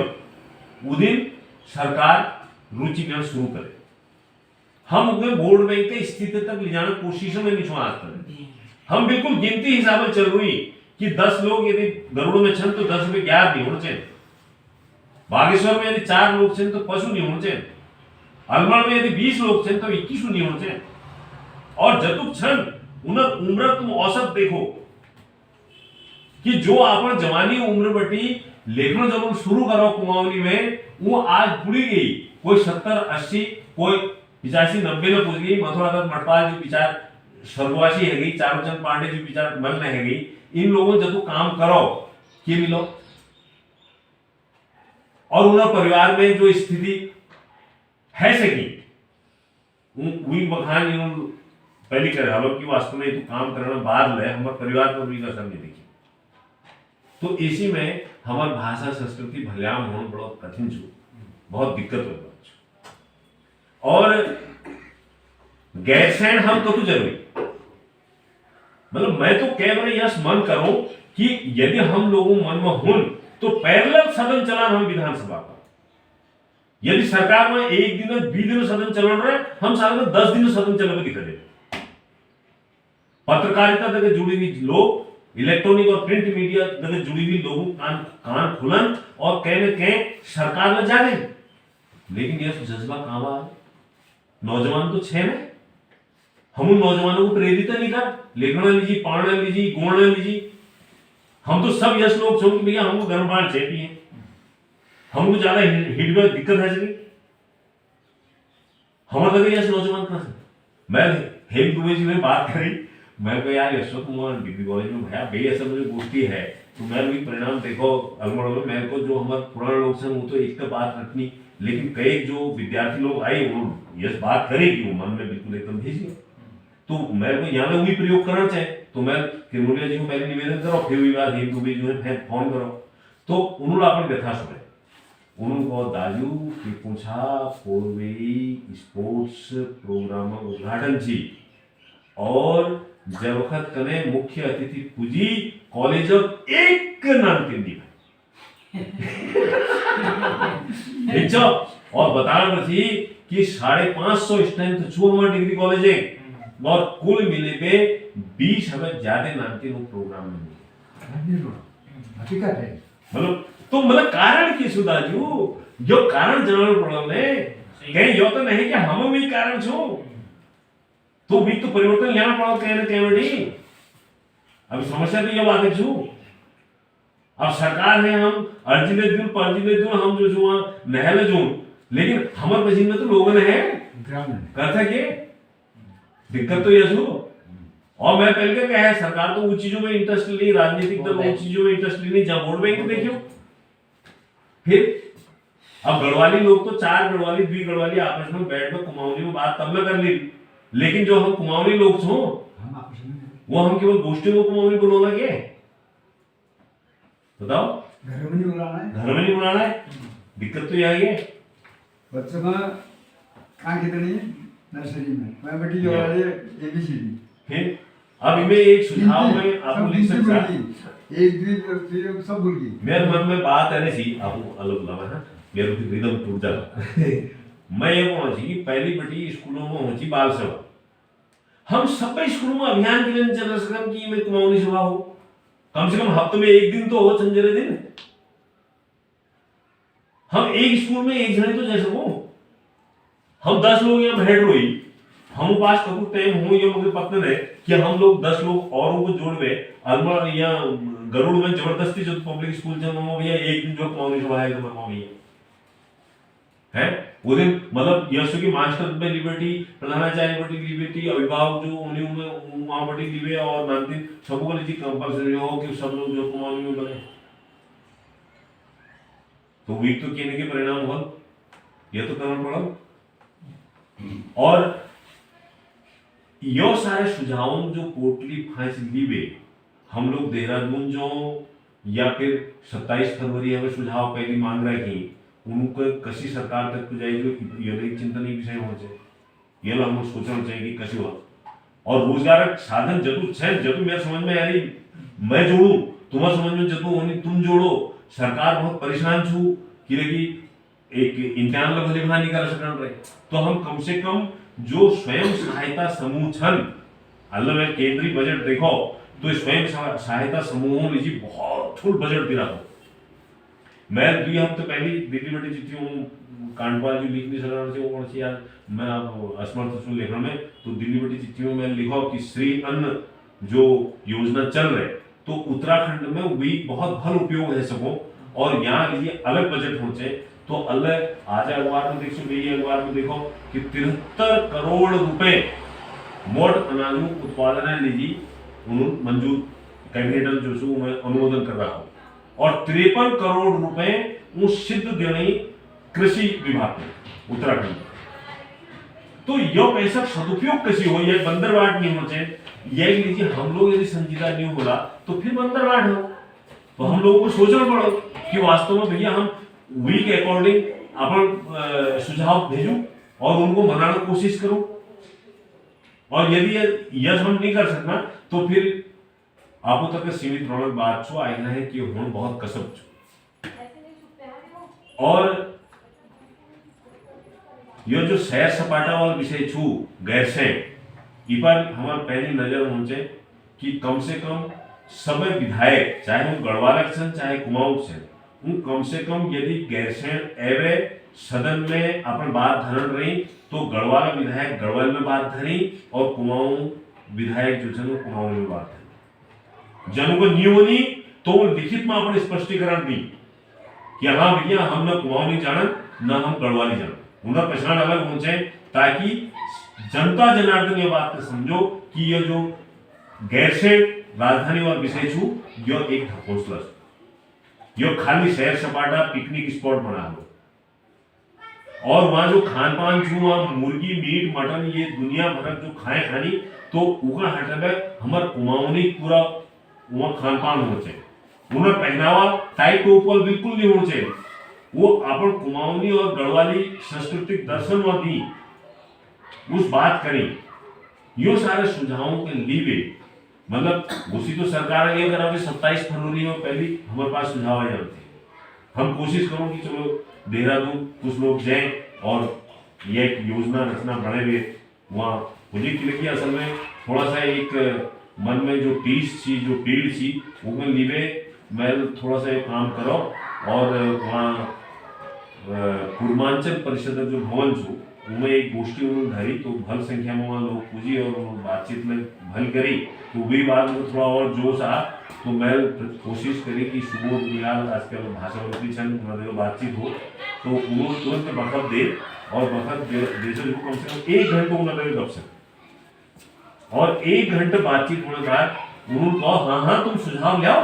वो दिन सरकार रुचि लेना शुरू करे। हम उन्हें बोर्ड बैंक के स्थिति तक ले जाने कोशिश में विश्वास करें। हम बिल्कुल गिनती हिसाब से चल रही कि 10 लोग यदि गरुड़ में छन तो 10 में 11 नहीं होने चाहिए, बागेश्वर में यदि 4 लोग छन तो 5 नहीं होने चाहिए, अलमड़ में यदि 20 लोग छन तो 21 नहीं होने चाहिए। और जतुक छन उन्हें उम्र तुम औसत देखो कि जो अपन जवानी उम्र बटी लेखन जब शुरू करो कुमाऊनी में वो आज बुढ़ी गई, कोई 70-80 कोई 85-90 में पहुंच गई। मथुरा दत्त मटपाल जो विचार स्वर्गवासी है गई, चारूचंद पांडे जो विचार मन में है गई। इन लोगों जब काम करो कि मिलो और उन्हें परिवार में जो स्थिति है सकी वही बखान पहली कर हालो कि वास्तव में तो काम करना बाद में हमारे परिवार पर भी असर नहीं देखी। तो इसी में हमारी भाषा संस्कृति भल्याम होना बड़ा कठिन छू, बहुत दिक्कत हो। और गैरसैंण हम तो जरूरी मतलब मैं तो कह रहा यस मन करो कि यदि हम लोगों मन में हुन तो पैरेलल सदन चलान हम विधानसभा का। यदि सरकार में 1 दिन 20 दिन सदन चलन रहे हम साल में 10 दिन सदन चल दिखा दे। पत्रकारिता तक जुड़ी हुई लोग, इलेक्ट्रॉनिक और प्रिंट मीडिया तक जुड़ी हुई लोगों कान खुलन और कहने के सरकार में जाने, लेकिन यह जज्बा कहां नौजवान तो छे में, हम उन नौजवानों को प्रेरित नहीं कर, लिखना लीजिए, पढ़ना लीजिए, गोड़ना लीजिए। हम तो सब यश लोग छो कि भैया हमको गर्म पानी चाहिए, हमको ज्यादा हिट में दिक्कत है नहीं, हमारे लगे यश नौजवान कहाँ से। मैं हेम दुबे जी ने बात करी, मैं कहा यार यशवंत कुमार डिग्री कॉलेज में भैया भाई ऐसा मुझे गोष्ठी है, तो मैं भी परिणाम देखो अलमड़ में मेरे को जो हमारे पुराने लोग से वो तो एक तो बात रखनी, लेकिन कई जो विद्यार्थी लोग आए वो यश बात करेगी वो मन में बिल्कुल एकदम भेजिए, तो मैं को यहाँ में वही प्रयोग करना चाहे, तो मैं किरमोलिया जी को पहले निवेदन करो, फिर वही बात हेम दुबे जो है फोन करो, तो उन्होंने अपने व्यथा सुने, उन्होंने दाजू की पूछा पूर्वी स्पोर्ट्स प्रोग्राम उद्घाटन थी और जब वक्त कने मुख्य अतिथि पूजी कॉलेज ऑफ एक नाम के दी और बताना थी कि 550 स्ट्रेंथ छू हमारे डिग्री कॉलेज है और कुल मिले पे 20,000 ज्यादा नाम के लोग प्रोग्राम में हकीकत है मतलब तो मतलब कारण की सुदाजू जो कारण जरूर प्रॉब्लम है कहीं यो तो नहीं कि हम भी कारण छो तो भी तो परिवर्तन लाना पड़ा कहीं ना कहीं बेटी। अब समस्या तो ये बात है छू, अब सरकार है हम अर्जी ले दूं हम जो छुआ नहले जो, लेकिन हमारे मशीन में तो लोगों ने है करता के दिक्कत तो ये छू। और मैं पहले क्या है सरकार तो उन चीजों में इंटरेस्ट ली, राजनीतिक दल उन चीजों में इंटरेस्ट ली, जब वोट बैंक देखियो फिर अब गढ़वाली लोग तो 4 गढ़वाली 2 गढ़वाली आपस में बैठ में कुमाऊनी में बात तब न कर ली, लेकिन जो हम कुमाऊनी लोग छो वो हम केवल गोष्ठी में कुमाऊनी बोलो लगे, बताओ घर में नहीं बुलाना है दिक्कत तो यही है। बच्चों का कहाँ कितनी नर्सरी में मैं बेटी जो है ABCD फिर अब इनमें एक सुझाव में आपको लिख सकता एक भी सब भूल गई। मेरे मन में बात है सी आपको अलग लगा है मेरे को रिदम टूट जाता मैं ये कहूँ कि पहली बटी स्कूलों में होची बाल सभा, हम सब स्कूलों में अभियान के लिए चल सकम कि में कुमाऊनी सभा हो, कम से कम हफ्ते में एक दिन तो हो संजय दिन, हम एक स्कूल में एक जने तो जा सको, हम 10 लोग यहाँ बैठ रोई हम पास कबूर टाइम हो ये मुझे पता है कि हम लोग 10 लोग औरों को जोड़ में अलमर या गरुड़ में जबरदस्ती जो पब्लिक स्कूल चल रहा भैया एक दिन जो कुमाऊनी सभा है तो भैया है वो दिन मतलब यशो की मास्टर में लिबर्टी प्रधानाचार्य बटी लिबर्टी अभिभावक जो उन्हीं में वहां बटी लिबे और नांतिन सबको लीजिए कंपलसरी हो कि सब लोग जो कुमाऊनी में बने, तो वीक तो कहने के परिणाम हुआ ये तो करना पड़ा। और यो सारे सुझावों जो पोटली फांस लीबे हम लोग देहरादून जो या फिर 27 फरवरी हमें सुझाव पहली मांग रहे की उनको कसी सरकार तक तो जाएगी ये एक चिंतन विषय होना चाहिए, ये हम लोग सोचना चाहिए कि कसी हुआ और रोजगार साधन जतु मेरे समझ में आ रही मैं जोड़ू तुम्हारे समझ में जतु होनी तुम जोड़ो, सरकार बहुत परेशान छू कि एक इम्तिहान लोग लिखना नहीं कर सकते रहे, तो हम कम से कम जो स्वयं सहायता समूह छन अल्लाह में केंद्रीय बजट देखो तो स्वयं सहायता समूहों ने जी बहुत फुल बजट दिया था। मैं 2 हफ्ते पहले दिल्ली बैठी चिट्ठी हूँ कांडपाल जी लिखनी सरकार से वो कौन सी यार मैं आप असमर्थ सुन लिखना में तो दिल्ली बैठी चिट्ठी में मैं लिखा कि श्री अन्न जो योजना चल रहे तो उत्तराखंड में भी बहुत भल उपयोग है सको और यहाँ लीजिए अलग बजट होने तो अलग आज अखबार में देखो मेरी अखबार में देखो कि 73 करोड़ रुपए मोट अनाज उत्पादन लीजिए उन्होंने मंजूर कैबिनेट जो सु मैं अनुमोदन कर रहा हूँ और 53 करोड़ रुपए उस सिद्ध देने कृषि विभाग में उत्तराखंड, तो यह पैसा सदुपयोग कैसी हो यह बंदरवाट नहीं होना चाहिए, यह लीजिए हम लोग यदि संजीदा नहीं होला तो फिर बंदरवाट हो, तो हम लोगों को सोचना पड़ो कि वास्तव में भैया हम वीक अकॉर्डिंग अपन सुझाव भेजूं और उनको मनाने की कोशिश करूं और यदि यस हम नहीं कर सकना तो फिर आपको तक सीमित रौनक बात छो आईना है कि हुन बहुत कसब छो और ये जो सैर सपाटा वाला विषय छू गैर से इ पर हमार पहली नजर होने कि कम से कम सब विधायक चाहे वो गढ़वाल छन चाहे कुमाऊं छन उन कम से कम यदि गैरसैंण एवे सदन में अपन बात धरण रही तो गढ़वाल विधायक गढ़वाल में बात धरी और कुमाऊं विधायक जो छे कुमाऊं में बात धरी। जनों को नियोनी तो लिखित में अपन स्पष्टीकरण दी कि हाँ भैया हम न कुमाऊं नहीं जानत न हम गढ़वाली जानत, उनका पहचान अलग होना चाहिए ताकि जनता जनार्दन ये बात समझो कि ये जो गैरसैंण राजधानी और विषय छू यो एक ढकोसला यो खाली सैर सपाटा पिकनिक स्पॉट बना हो और वहां जो खान पान छू वहां मुर्गी मीट मटन ये दुनिया भर जो खाए खानी तो उका हटबे हमर कुमाऊनी पूरा वहां खान पान हो चाहिए, उन्हें पहनावा टाई टोपल बिल्कुल नहीं होना चाहिए, वो अपन कुमाऊनी और गढ़वाली सांस्कृतिक दर्शन व दी उस बात करें। यो सारे सुझावों के लिए मतलब उसी तो सरकार ये करा 27 फरवरी में पहली हमारे पास सुझाव आ जाते हम कोशिश करो कि चलो देहरादून कुछ लोग जाएं और ये एक योजना रचना बने हुए वहाँ मुझे कि असल में थोड़ा सा एक मन में जो टीस थी जो पीड़ थी वो लिए मैं थोड़ा सा एक काम करो और वहाँ पूर्वांचल परिषद जो भवन छू उनमें एक गोष्ठी उन्होंने धरी तो भल संख्या में वहाँ लोग पूजी और बातचीत में भल करी तो वही बात में थोड़ा और जोश आ तो मैं कोशिश करी कि सुबह बिहार आजकल भाषा में बातचीत हो तो उन्होंने तुरंत वक्त दे और वक्त दे से कम 1 घंटे उन्होंने गपशप और 1 घंटे बातचीत होने के बाद उन्होंने कहा हाँ हाँ तुम सुझाव ले आओ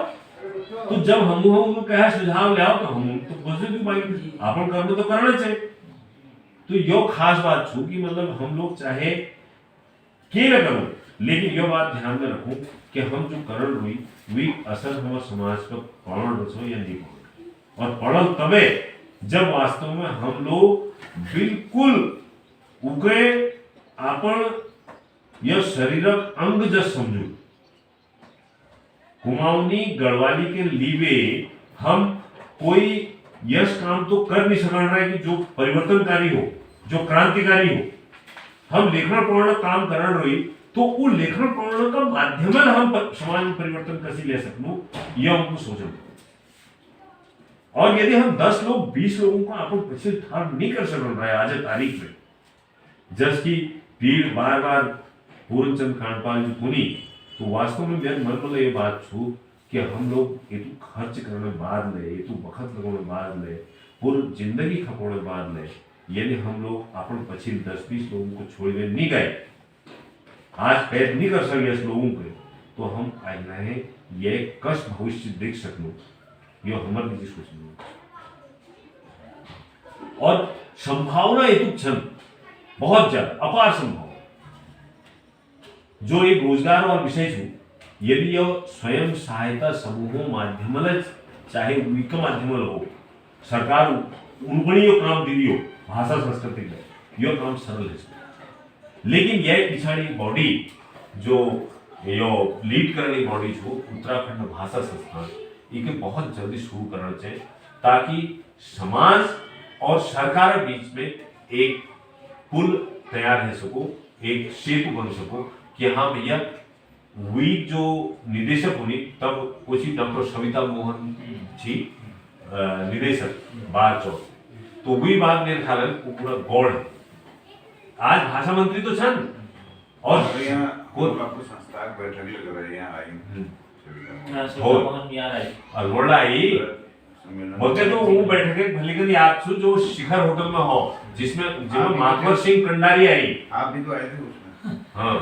तो जब हम कहा सुझाव ले आओ तो हम तो पॉजिटिव माइंड अपन करना तो करना चाहिए तो यो खास बात छू कि मतलब हम लोग चाहे के न करो लेकिन यो बात ध्यान में रखो कि हम जो करण हुई वी असर हमारे समाज पर पढ़ल रचो या नहीं पढ़ल और पढ़ल तबे जब वास्तव में हम लोग बिल्कुल उगे अपन यह शरीरक अंग जस समझू कुमाऊनी गढ़वाली के लिए हम कोई यश काम तो कर नहीं सकना है कि जो परिवर्तनकारी हो जो क्रांतिकारी हो हम लेखन पढ़ना काम करना रही तो वो लेखन पढ़ना का माध्यम हम समाज में परिवर्तन कैसे ले सकूं यह हमको सोचना और यदि हम 10 लोग 20 लोगों को अपन पीछे ठार नहीं कर सकते रहे आज तारीख में जस की भीड़ बार बार पूर्णचंद कांडपाल जो पुनी तो वास्तव में मेरे मन में ये बात छू कि हम लोग ये तो खर्च करने बाद ले ये तो वक्त लगाने बाद ले पूरी जिंदगी खपोने बाद ले यदि हम लोग अपन पछिल 10-20 लोगों को छोड़ के नहीं गए आज पैद नहीं कर सके इस लोगों के तो हम आज रहे ये कष्ट भविष्य देख सकूं ये हमारे लिए सोच और संभावना हेतु क्षण बहुत ज्यादा अपार संभावना जो एक रोजगार और विषय छू यदि यह स्वयं सहायता समूहों माध्यम चाहे विक माध्यम हो सरकार उनपणी यो काम दीदी हो भाषा संस्कृति में यो काम सरल है लेकिन यह पिछाड़ी बॉडी जो यो लीड करने बॉडी छो उत्तराखंड भाषा संस्थान इके बहुत जल्दी शुरू करना चाहिए ताकि समाज और सरकार के बीच में एक पुल तैयार है सको एक सेतु बन सको कि हाँ भैया वी जो निदेशक होनी तब कुछ डॉक्टर सविता मोहन जी निदेशक बार चौक तो वही बात मेरे ख्याल में पूरा गौड़ है आज भाषा मंत्री तो छन और आपको संस्था बैठक लग रही है आई और बोला आई बोलते तो वो बैठक भले कभी आप जो शिखर होटल में हो जिसमें माधवर सिंह कंडारी आई आप भी तो आए थे उसमें हाँ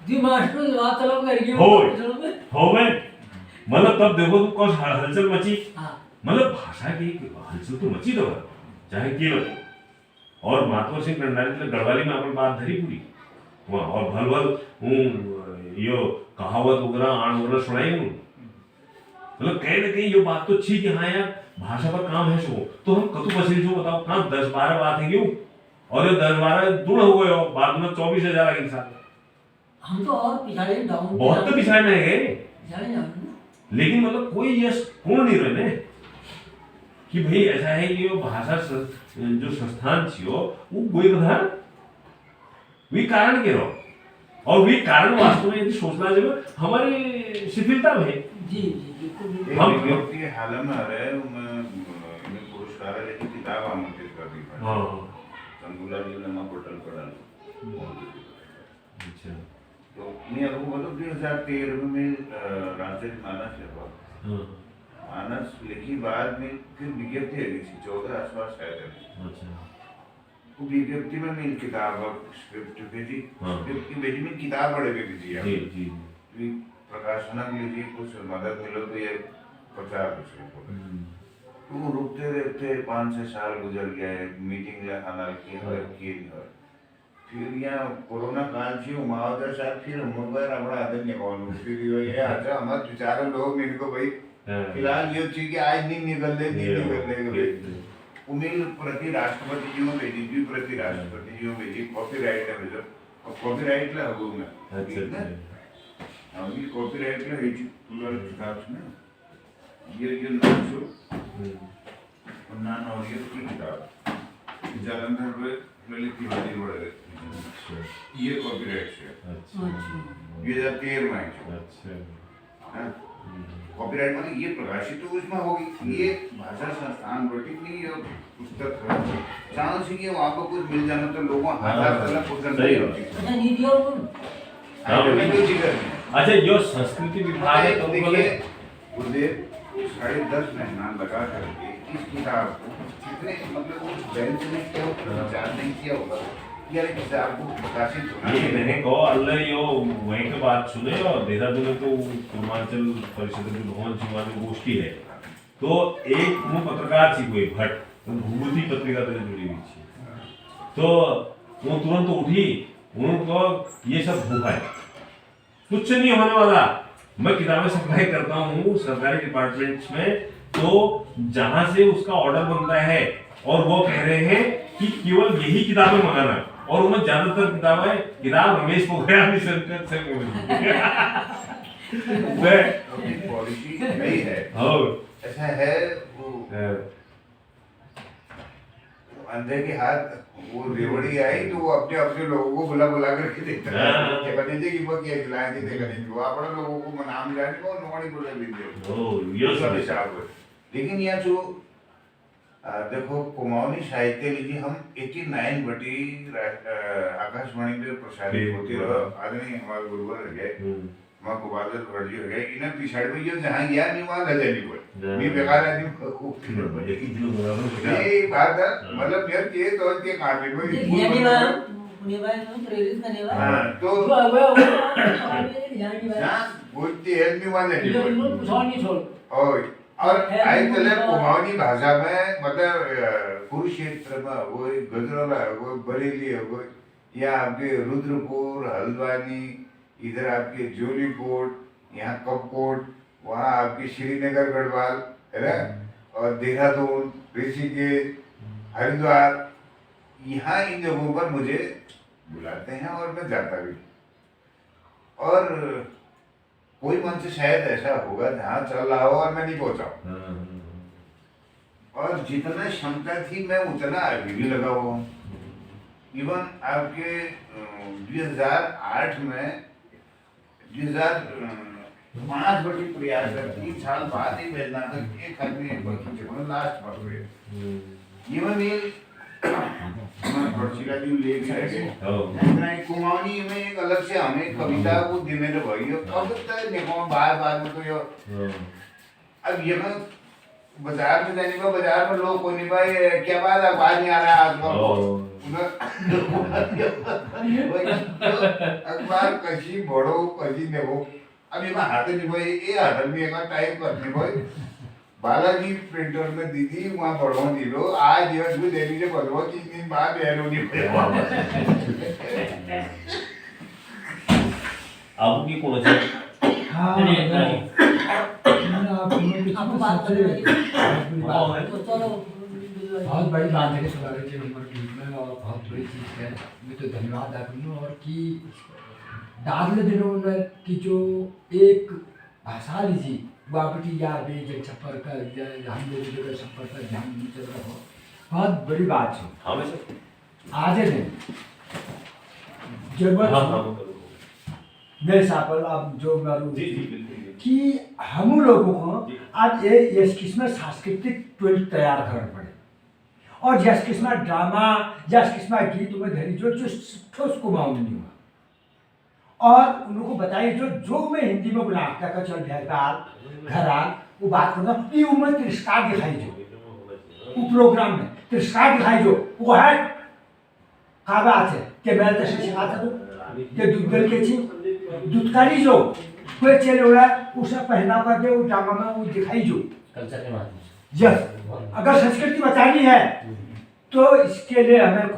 जी मास्टर बात अलग करेंगे हो मैं मतलब तब देखो तो कौन हलचल मची मतलब भाषा की हलचल तो मची तो चाहे केवल और माधवर सिंह कंडारी गढ़वाली में अपन बात धरी पूरी और भल भल यो कहावत वगैरह आण वगैरह सुनाई मतलब कहीं ना कहीं ये बात तो ठीक है हाँ यार भाषा पर काम है सो तो हम कतु पसील जो बताओ कहाँ 10-12 बात है क्यों और ये 10-12 दूर हो गए हो बाद में 24,000 इंसान हम तो और पिछाड़े डाउन बहुत तो पिछाड़े नहीं गए पिछाड़े जाओ लेकिन मतलब कोई यश पूर्ण नहीं रहे कि भाई ऐसा है कि भाषा जो संस्थान छियो वो कोई कथा वी कारण के रहो और वी कारण वास्तव में यदि सोचना जब हमारी शिथिलता में जी जी हम व्यक्ति हाल में आ रहे हैं मैं पुरस्कार लेके किताब आमंत्रित कर दी हाँ संगुला जी नमा होटल पड़ा अच्छा तो मैं आपको बताऊं 2013 में रांची मानस लगा हाँ मानस लिखी बाद में फिर विज्ञप्ति आई थी 14 आसपास शायद है अच्छा वो विज्ञप्ति में मैं किताब स्क्रिप्ट भेजी हाँ। स्क्रिप्ट की भेजी में किताब पढ़ के भेजी जी जी भी प्रकाशना के लिए कुछ मदद मिलो तो ये प्रचार हो तो वो रुकते रहते 5-6 साल गुजर गए मीटिंग आना की हर की हर फिर यहाँ कोरोना काल थी उमावदा साहब फिर हम बार अपना आदत निकाल फिर ये अच्छा हमारे बेचारे लोग मेरे को भाई फिलहाल ये थी कि आज नहीं निकल ले उम्मीद प्रति राष्ट्रपति जी में भेजी भी प्रति राष्ट्रपति जी में भेजी कॉपीराइट है भेजो और कॉपीराइट ला हो मैं अच्छा अभी कॉपीराइट ला भेजी पूरा किताब में ये नाम जो नान और ये की किताब जालंधर में ललित तिवारी बड़े ये कॉपीराइट है अच्छा 2013 में अच्छा कॉपीराइट मतलब ये प्रकाशित तो उसमें होगी ये भाषा संस्थान बटी नहीं ये पुस्तक है चांस है कि वहाँ पर कुछ मिल जाना तो लोगों हजार तक पुस्तक नहीं होती अच्छा नीति और अच्छा जो संस्कृति विभाग है तो देखिए गुरुदेव 10.5 महीना लगा करके इस किताब को कितने मतलब उस बेंच ने क्या विचार नहीं किया होगा यार किताब को प्रकाशित होना ये मैंने कहा अल्लाह यो वहीं के बात सुने और देहरादून में तो पूर्वांचल परिषद की भवन जीवानी गोष्ठी है तो एक वो पत्रकार थी कोई भट्ट भूति पत्रिका से जुड़ी हुई थी तो वो तुरंत उठी उनको ये सब भूखा है कुछ नहीं होने वाला मैं किताबें सप्लाई करता हूँ सरकारी डिपार्टमेंट्स में तो जहां से उसका ऑर्डर बनता है और वो कह रहे हैं कि केवल यही किताबें मंगाना और उनमें ज्यादातर किताब रमेश पोखरियाल निशंक से पॉलिसी नहीं है और ऐसा है वो अंधे के हाथ वो रेवड़ी आई तो वो अपने अपने लोगों को बुला बुला करके देता है कि बने जी की वो क्या खिलाए थे देखा नहीं वो अपने लोगों को नाम जाने को नौकरी बुला भी दे ये सब हिसाब है लेकिन यहाँ जो देखो कुमाऊनी साहित्य लीजिए हम 89 बटी आकाशवाणी पे प्रसारित होती रहो आदमी हमारे गुरुवर हो गए मां को बादल भरजी हो गए इन्हें पिछड़ में जो जहां गया नहीं वहां लगे नहीं कोई नहीं बेकार आदमी को ये बात है मतलब यार के तो के काटे में ये नहीं बात उन्हें बात में प्रेरित करने वाला हां तो जो वो यानी बात ना बोलती है नहीं वहां नहीं ये नहीं छोड़ और आई चले कुमाऊनी भाषा में मतलब कुरुक्षेत्र में वो गजरोला वो बरेली वो या आपके रुद्रपुर हल्द्वानी इधर आपके जोलीकोट यहाँ कपकोट वहाँ आपके श्रीनगर गढ़वाल है ना और देहरादून ऋषिकेश हरिद्वार यहाँ इन जगहों पर मुझे बुलाते हैं और मैं जाता भी और कोई मंच शायद ऐसा होगा जहाँ चल रहा हो और मैं नहीं पहुंचा और जितना क्षमता थी मैं उतना अभी भी लगा हुआ हूँ इवन आपके 2008 में 2005 बड़ी प्रयास है 3 साल बाद ही भेजना था एक आदमी एक बार खींचे लास्ट बार हुए इवन ये बड़सीला जी लेख है इतना कुमाऊनी में एक अलग से हमें कविता वो दिने तो भाई अब तक देखो बार में तो यो अब ये बाजार में जाने को बाजार में लोग को नहीं भाई क्या बात है बाहर नहीं आ रहा है आज अखबार कशी बड़ो कशी देखो अभी मैं हाथ नहीं भाई ये हाथ में एक टाइप करनी भाई बालाजी प्रिंटर में दीदी वहाँ बढ़ो दिलो आज दिवस भी दे दीजिए बढ़ो 3 दिन बाद बेरोगी आपकी कौन सी हाँ बहुत बड़ी बात है तुम्हारे के ऊपर में और बहुत बड़ी चीज़ है मैं तो धन्यवाद करूँ और कि डागले दिनों में कि जो एक भाषा लीजिए बापटी या बेज छप्पर का हम लोग जगह छप्पर का ध्यान नहीं चल रहा हो बहुत बड़ी बात है आज दिन जरूरत मेरे साथ आप जो मारू कि हम लोगों को आज ये किस्म सांस्कृतिक टोल तैयार करना पड़े और जस किस्म ड्रामा जस किस्म गीत में धरी जो ठोस को मालूम नहीं हुआ और उन लोगों को बताइए जो मैं हिंदी में बोला आपका का चल घराल वो बात करता ये उम्र तिरस्कार दिखाई जो वो प्रोग्राम में तिरस्कार दिखाई जो वो है का बात है कि मैं तसे सिखाता तो कि दूध गल के छी दूधकारी जो कोई चले उड़ा उसे पहना करके वो ड्रामा में वो दिखाई जो कल्चर के माध्यम से यस अगर संस्कृति बतानी है तो इसके लिए हमें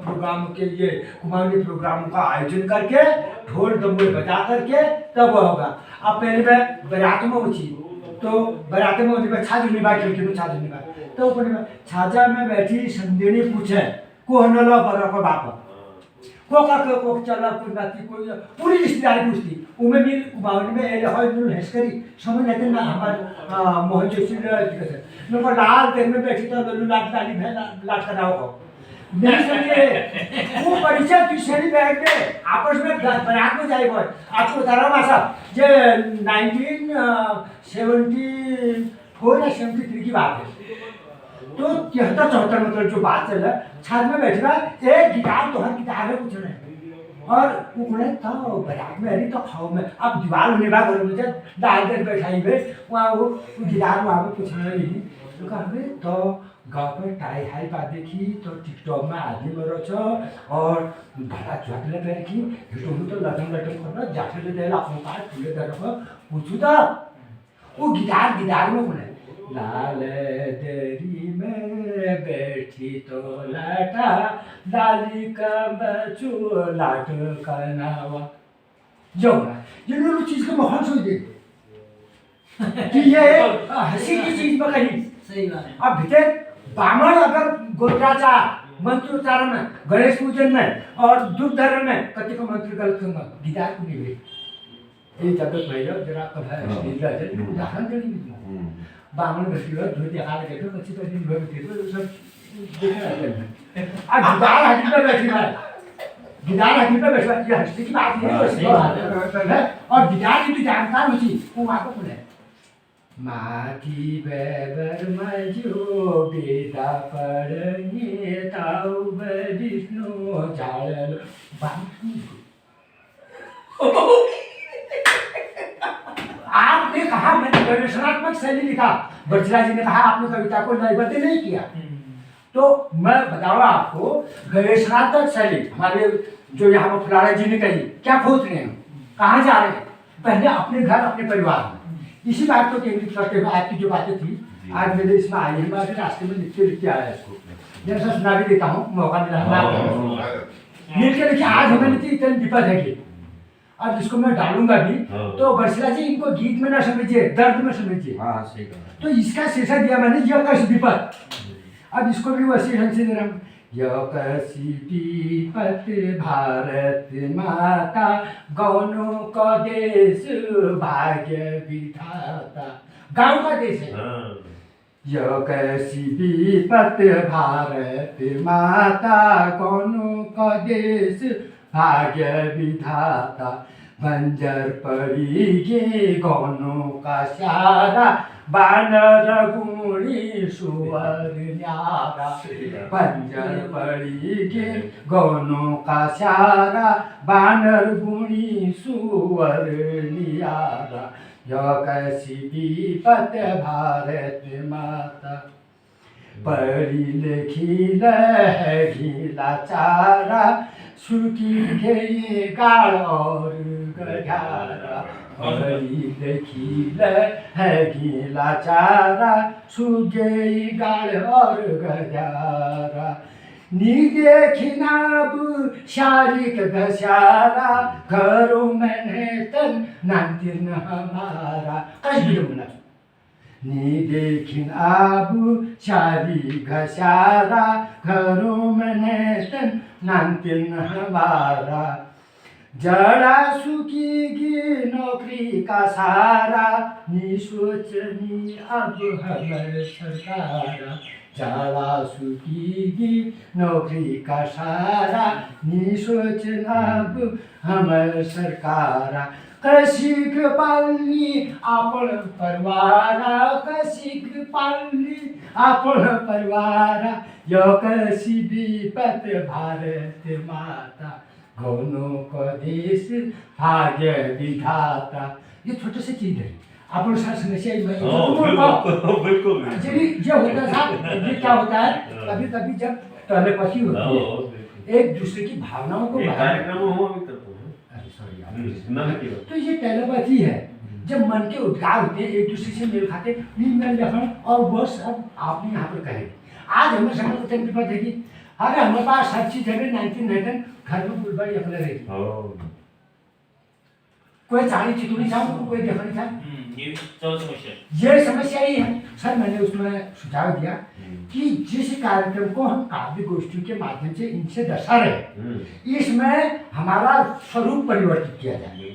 प्रोग्राम के लिए कुमाऊनी प्रोग्राम का आयोजन करके ढोल डमरू बजा करके तब होगा। अब पहले मैं बारात में उठी तो बारात में उठी छाज निभा के छाज निभा तो ऊपर छाजा में बैठी संदेनी पूछे को हनलो बरा को बाप को चला कोई बात कोई पूरी रिश्तेदारी पूछती उमे भी कुमाऊनी में ए होय नुल हेसकरी समझ लेते ना हमार मोहन जोशी ने को लाल देर में बैठी तो लल्लू लाट डाली है लाट कराओ को नहीं समझे वो परिचय किशोरी बैग में आपस में बारात में जाए बोल आपको बता रहा हूं साहब जे 1974 या 73 की बात है तो 73-74 मतलब जो बात चल रहा है छाद में बैठ रहा एक गिटार तो हर गिटार है कुछ नहीं और उन्हें तो बारात में अरे तो खाओ में अब दीवार होने बाद घर में जब डाल कर बैठाई गए वहाँ वो गिटार वहाँ पे कुछ नहीं तो हमें तो गाँव में टाई हाई बात देखी तो टिकटॉक में आदमी मरो छो और भाड़ा चुहकले पे की यूट्यूब तो लटम करना जाके ले दे अपनों का खुले दर को पूछू तो वो गिटार में बोले लाल दरी में बैठी तो लाटा डाली का बचू लाट का नावा जो ये लोग चीज को महान सोच दे कि ये हंसी की चीज में कहीं सही बात है। अब भीतर बामण अगर गोत्राचा मंत्रोच्चारण में गणेश पूजन में और दुर्ग धर्म में कति को मंत्र गलत होगा गिटार को नहीं ये जगत भैया जरा कभार उदाहरण करेंगे बामण बैठी हुआ धोती हाथ के तो अच्छी तरह से बैठी तो सब देखना है आज गिटार हाथी पे बैठी है गिटार हाथी पे बैठा ये हंसने की बात नहीं है और गिटार की तो जानकार होती वो वहां को बोले माटी बेबर मजो बेटा पड़ने ताऊ विष्णु जाल आपने कहा मैंने गवेषणात्मक शैली लिखा बर्जिला जी ने कहा आपने कविता को लयबद्ध नहीं किया तो मैं बताऊंगा आपको गवेषणात्मक शैली हमारे जो यहाँ पर फुलारा जी ने कही क्या खोज रहे हैं कहाँ जा रहे हैं पहले अपने घर अपने परिवार में इसी बात को केंद्रित करते हुए आपकी जो बातें थी आज मेरे इसमें आई है मैं रास्ते में लिखते आया इसको जैसा सुना भी देता हूँ मौका मिला मिलकर देखिए आज हमें इतनी विपद है कि अब इसको मैं डालूंगा भी तो बर्सिला जी इनको गीत में ना समझिए दर्द में समझिए तो इसका शीर्षक दिया मैंने यह कश विपद अब इसको भी वैसे ढंग से दे रहा हूँ यह कशी विपद भारत माता गौनों का देश भाग्य विधाता गाँव का देश है यह कैसी विपत भारत माता गौनों का देश भाग्य विधाता बंजर पड़ी गे गौनों का सारा बानर गुणी सुअर न्यारा बंजर पड़ी गे गौनों का सारा बानर गुणी सुअर न्यारा यह कैसी विपत भारत माता पढ़ी लिखी लगी लाचारा सुखी गई गाड़ और गठारा पढ़ी लिखी लगी लाचारा सूख गई गाड़ और गठारा नी देखिना शारीरिक घसारा घरों में तन नांतिन हमारा कहीं भी लोग नी देखिन आबू शारी घसारा घरों में तन नांतिन हमारा जड़ा सुखीगी नौकरी का सारा नी सोचनी अब हमारे सरकारा जड़ा सुखीगी नौकरी का सारा नी सोचना अब हमारे सरकारा कशी कृपाली आपण परवारा, कशी कृपाली आपण परवारा, यो कशी विपत भारत माता, गौनों को देश भाग्य विधाता। ये छोटे से चीज है, अपन समस्या बिल्कुल ये होता था। ये क्या होता है, कभी कभी जब टेलीपैथी होती है, एक दूसरे की भावनाओं को कार्यक्रम हो अभी तक अरे सॉरी तो ये टेलीपैथी है। जब मन के उद्गार होते हैं, एक दूसरे से मेल खाते, मेल लेखन, और वो सब आपने यहाँ पर कहेंगे। आज हमें समझ होते हैं विपद है कि अरे हमारे पास हर चीज है, 19 घर में बुलबड़ी अपने रहेगी, कोई चाली चितुड़ी था, कोई देखनी था। ये चौथ समस्या ये समस्या ही है सर। मैंने उसमें सुझाव दिया कि जिस कार्यक्रम को हम काव्य गोष्ठी के माध्यम से इनसे दर्शा रहे, इसमें हमारा स्वरूप परिवर्तित किया जाए।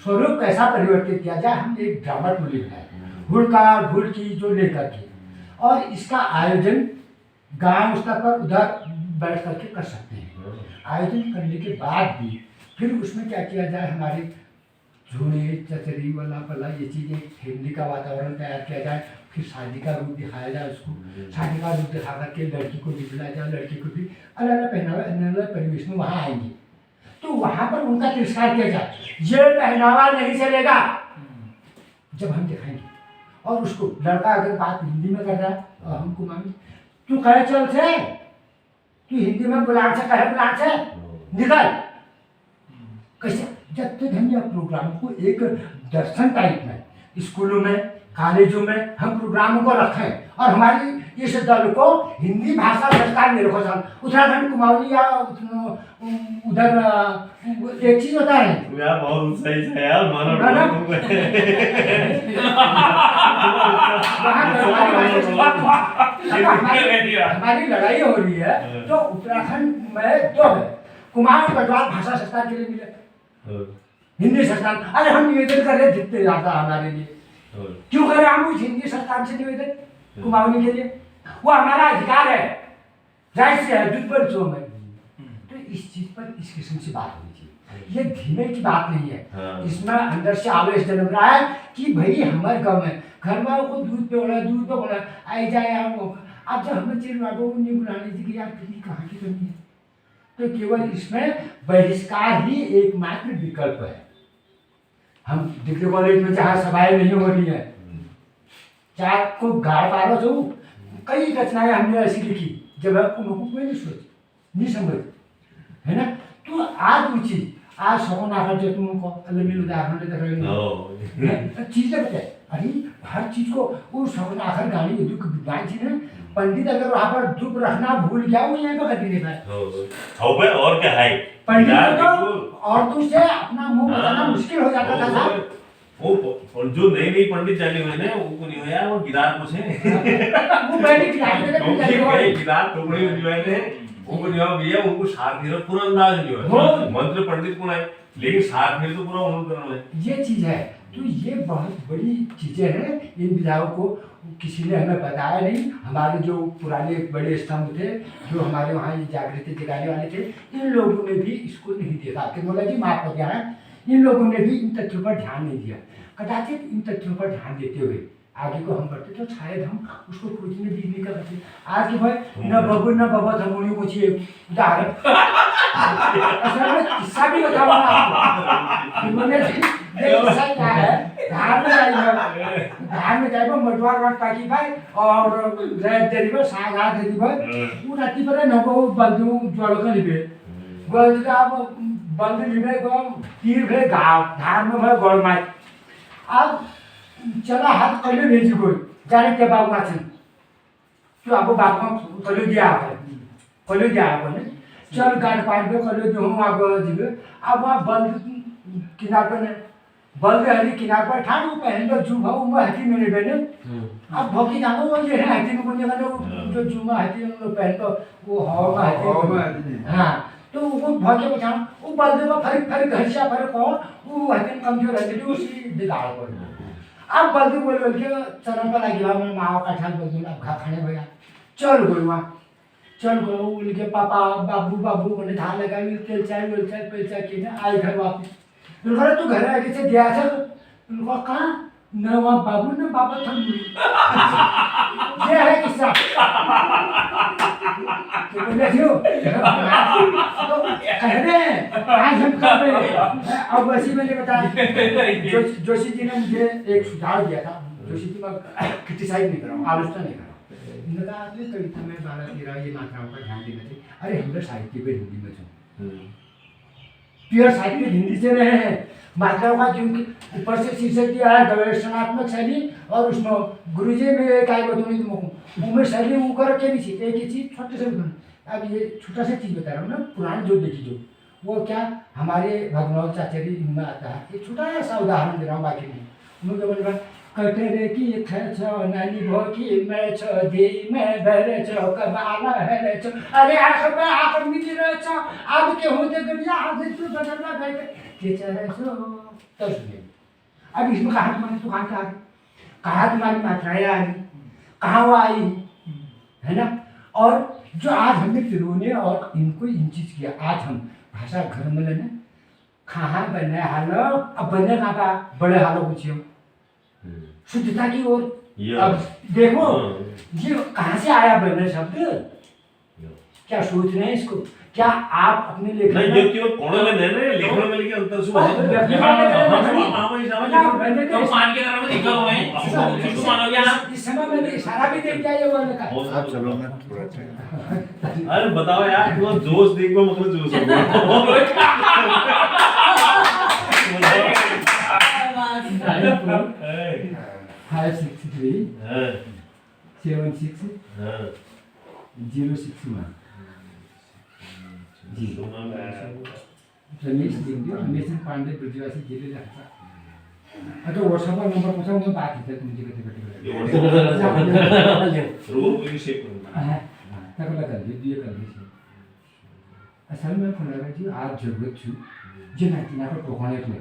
स्वरूप कैसा परिवर्तित किया जाए, हम एक ड्रामा टोली बनाए, हुड़कार हुड़की जो लेकर के, और इसका आयोजन गांव स्तर पर उधर बैठ करके कर सकते हैं। आयोजन करने के बाद भी फिर उसमें क्या किया जाए, हमारे झूने चचरी वाला पला ये चीज़ें, फैमिली का वातावरण तैयार किया जाए, फिर शादी का रूप दिखाया जाए उसको, शादी का रूप दिखा करके लड़की को भी बुलाया जाए, लड़की को भी अलग अलग पहनावा अलग अलग परिवेश में वहाँ आएंगे, तो वहाँ पर उनका तिरस्कार किया जाए। ये पहनावा नहीं चलेगा जब हम दिखाएंगे। और उसको लड़का अगर बात हिंदी में कर रहा है और हमको मांगे तू कहे चल से, तू हिंदी में बुलान से कहे, बुलान से निकल, कैसे? जब तक हम यह प्रोग्राम को एक दर्शन टाइप में स्कूलों में कॉलेजों में हम प्रोग्रामों को रखें, और हमारी इस दल को हिंदी भाषा संस्कार निरखोसन उत्तराखंड कुमाऊनी या उधर एक चीज होता है यार, बहुत सही है यार, मानो हमारी लड़ाई हो रही है, तो उत्तराखंड में तो है कुमाऊं गढ़वाल भाषा संस्कार के लिए मिले, हिंदी संस्थान। अरे हम निवेदन कर रहे जितने ज्यादा हमारे लिए, क्यों कर रहे हम उस हिंदी संस्थान से निवेदन कुमाऊनी के लिए? वो हमारा अधिकार है, राइट से है, जुटबल चो में। तो इस चीज पर इस किस्म से बात होनी चाहिए, ये धीमे की बात नहीं है। इसमें अंदर से आवेश जन्म रहा है कि भाई हमारे गाँव में घर वालों को दूध पे होना, दूध पे होना, आई जाए आप जब हमें चिर बाबू नहीं बुलाने की यार कितनी कहाँ की कमी है, तो केवल इसमें बहिष्कार ही एकमात्र विकल्प है। हम डिग्री कॉलेज में जहाँ सभाएं नहीं हो रही है, चाहे को गाड़ पा रहा हो, कई रचनाएं हमने ऐसी लिखी जब उनको कोई नहीं सोच नहीं समझ, है ना? तो आज वो चीज आज सगुन आकर जो तुमको अलग उदाहरण देख रहे हो चीजें बताए, अरे हर चीज को वो सगुन आखिर गाड़ी दुख विद्वान जी ने पंडित अगर वहाँ पर दुख रखना भूल गया, वो यहाँ पर कभी नहीं पाए। और क्या है पंडित तो औरतों से अपना मुंह बताना मुश्किल हो जाता था साहब। वो जो नई नई पंडित चले हुए ने वो नहीं होया, वो गिदार पूछे वो बैठी गिदार टुकड़ी जो है ने उनको जवाब दिया, उनको साथ नहीं पूरा अंदाज नहीं है, मंत्र पंडित को नहीं, लेकिन साथ में तो पूरा उन्होंने करना है। ये चीज है, तो ये बहुत बड़ी चीजें हैं। इन विधाओं को किसी ने हमें बताया नहीं। हमारे जो पुराने बड़े स्तंभ थे, जो हमारे वहाँ ये जागृति जगाने वाले थे, इन लोगों ने भी इसको नहीं देखा। टेक्नोलॉजी माफ कर दिया है, इन लोगों ने भी इन तथ्यों पर ध्यान नहीं दिया। कदाचित इन तथ्यों पर ध्यान देते हुए आगे को हम बढ़ते तो शायद हम उसको खोजने भी नहीं कर सकते। आज के भाई न बबू न बाबा धमुनी को चाहिए उदाहरण असल में किस्सा भी बताऊंगा आपको। इन्होंने किस्सा क्या है, धार में जाएगा मटवार वाट पाकी भाई और रेत देरी भाई साग आ देरी भाई वो राती पर न को बंदू ज्वाल का लिबे गोल का बंदू लिबे को तीर भे गांव धार में भाई गोल मार अब चला हाथ कले भेजी गई जाने के बाबू नाचन तो आपको बाप को कले दिया है कले दिया है बोले चल गाड़ पार पे कले जो हम आगे जीवे अब वहाँ बल्द किनार पर ने बल्द हरी किनार पर ठान वो पहन लो जुमा उमा हथी मेरे बने अब भौकी जानो वो ये है हथी में कोने का जो जुमा हथी में लोग पहन तो वो हवा का हथी हाँ तो वो भौके को जान वो बल्द में फरी घरसा फरी को वो हथी कमजोर है तो उसी दिगाड़ पर अब बल्दी बोल के चरण पर लगी मैं माँ का ठान बोल दूँ अब खाने भैया चल गई वहाँ चल गो बोल के पापा बाबू बाबू मैंने धान लगाई तेल चाय पेल चाय की ना आई घर वापस उन्होंने तो घर आके से गया था उनको कहा न वहाँ बाबू न बाबा था ये है किस्सा तो बोले क्यों तो कह रहे हैं आज हम कर रहे हैं अब वैसे मैंने बताया जोशी जी ने मुझे एक सुझाव दिया था जोशी जी मैं क्रिटिसाइज नहीं कर रहा हूँ आलोचना नहीं कर रहा हूँ इन्होंने कहा आपने कविता में 12-13 ये मात्राओं का ध्यान देना चाहिए अरे हम लोग साहित्य पे हिंदी में छो प्योर साहित्य हिंदी से रहे हैं मात्राओं का क्योंकि ऊपर से शीर्षक दिया है गवेषणात्मक शैली और उसमें गुरुजी में एक आए बतौनी तुमको उनमें शैली वो कर के भी चीज एक ही चीज छोटे से अब ये छोटा सा चीज बता रहा हूँ ना पुराण जो देखी जो वो क्या हमारे भगवान चाचरी इनमें आता है एक छोटा सा उदाहरण दे रहा हूँ बाकी नहीं उनके बोले कटरे की छो नानी भो की मैं छो दे मैं भरे छो कबाला है छो अरे आखर मिली रहे छो अब के होते गड़िया हाथ से बदलना बैठे के चले छो तब सुनिए अब इसमें कहा तुम्हारी तो कहाँ तुम्हारी मात्राएं आ रही कहाँ वो आई है ना और जो आज हमने पिरोने और इनको इन चीज किया आज हम भाषा घर में लेना कहाँ बने हालो अब बने कहाँ का बड़े हालो पूछियो शुद्धता की ओर अब देखो ये कहाँ से आया बने शब्द क्या सोच रहे हैं इसको क्या आप अपने लेखन नहीं ये केवल कोणों में नहीं लेखन में लेके अंतर से बहुत मान के तरफ देखा हुआ है किसको मानोगे आप इस समय मैंने इशारा भी देख दिया ये वाले का आप चलो मैं थोड़ा अरे बताओ यार वो जोश देख लो मतलब जोश हो 563 76 061 जी रमेश दिंगे रमेश पांडे ब्रजवासी जिले राहता आता व्हॉट्सअपवर नंबर पूछा मैं बात करते तुमची कधी रोग शेप तक लगा वीडियो कर दी असल में फुलारा जी आज जरूरत छू जे नाती ना को टोकने के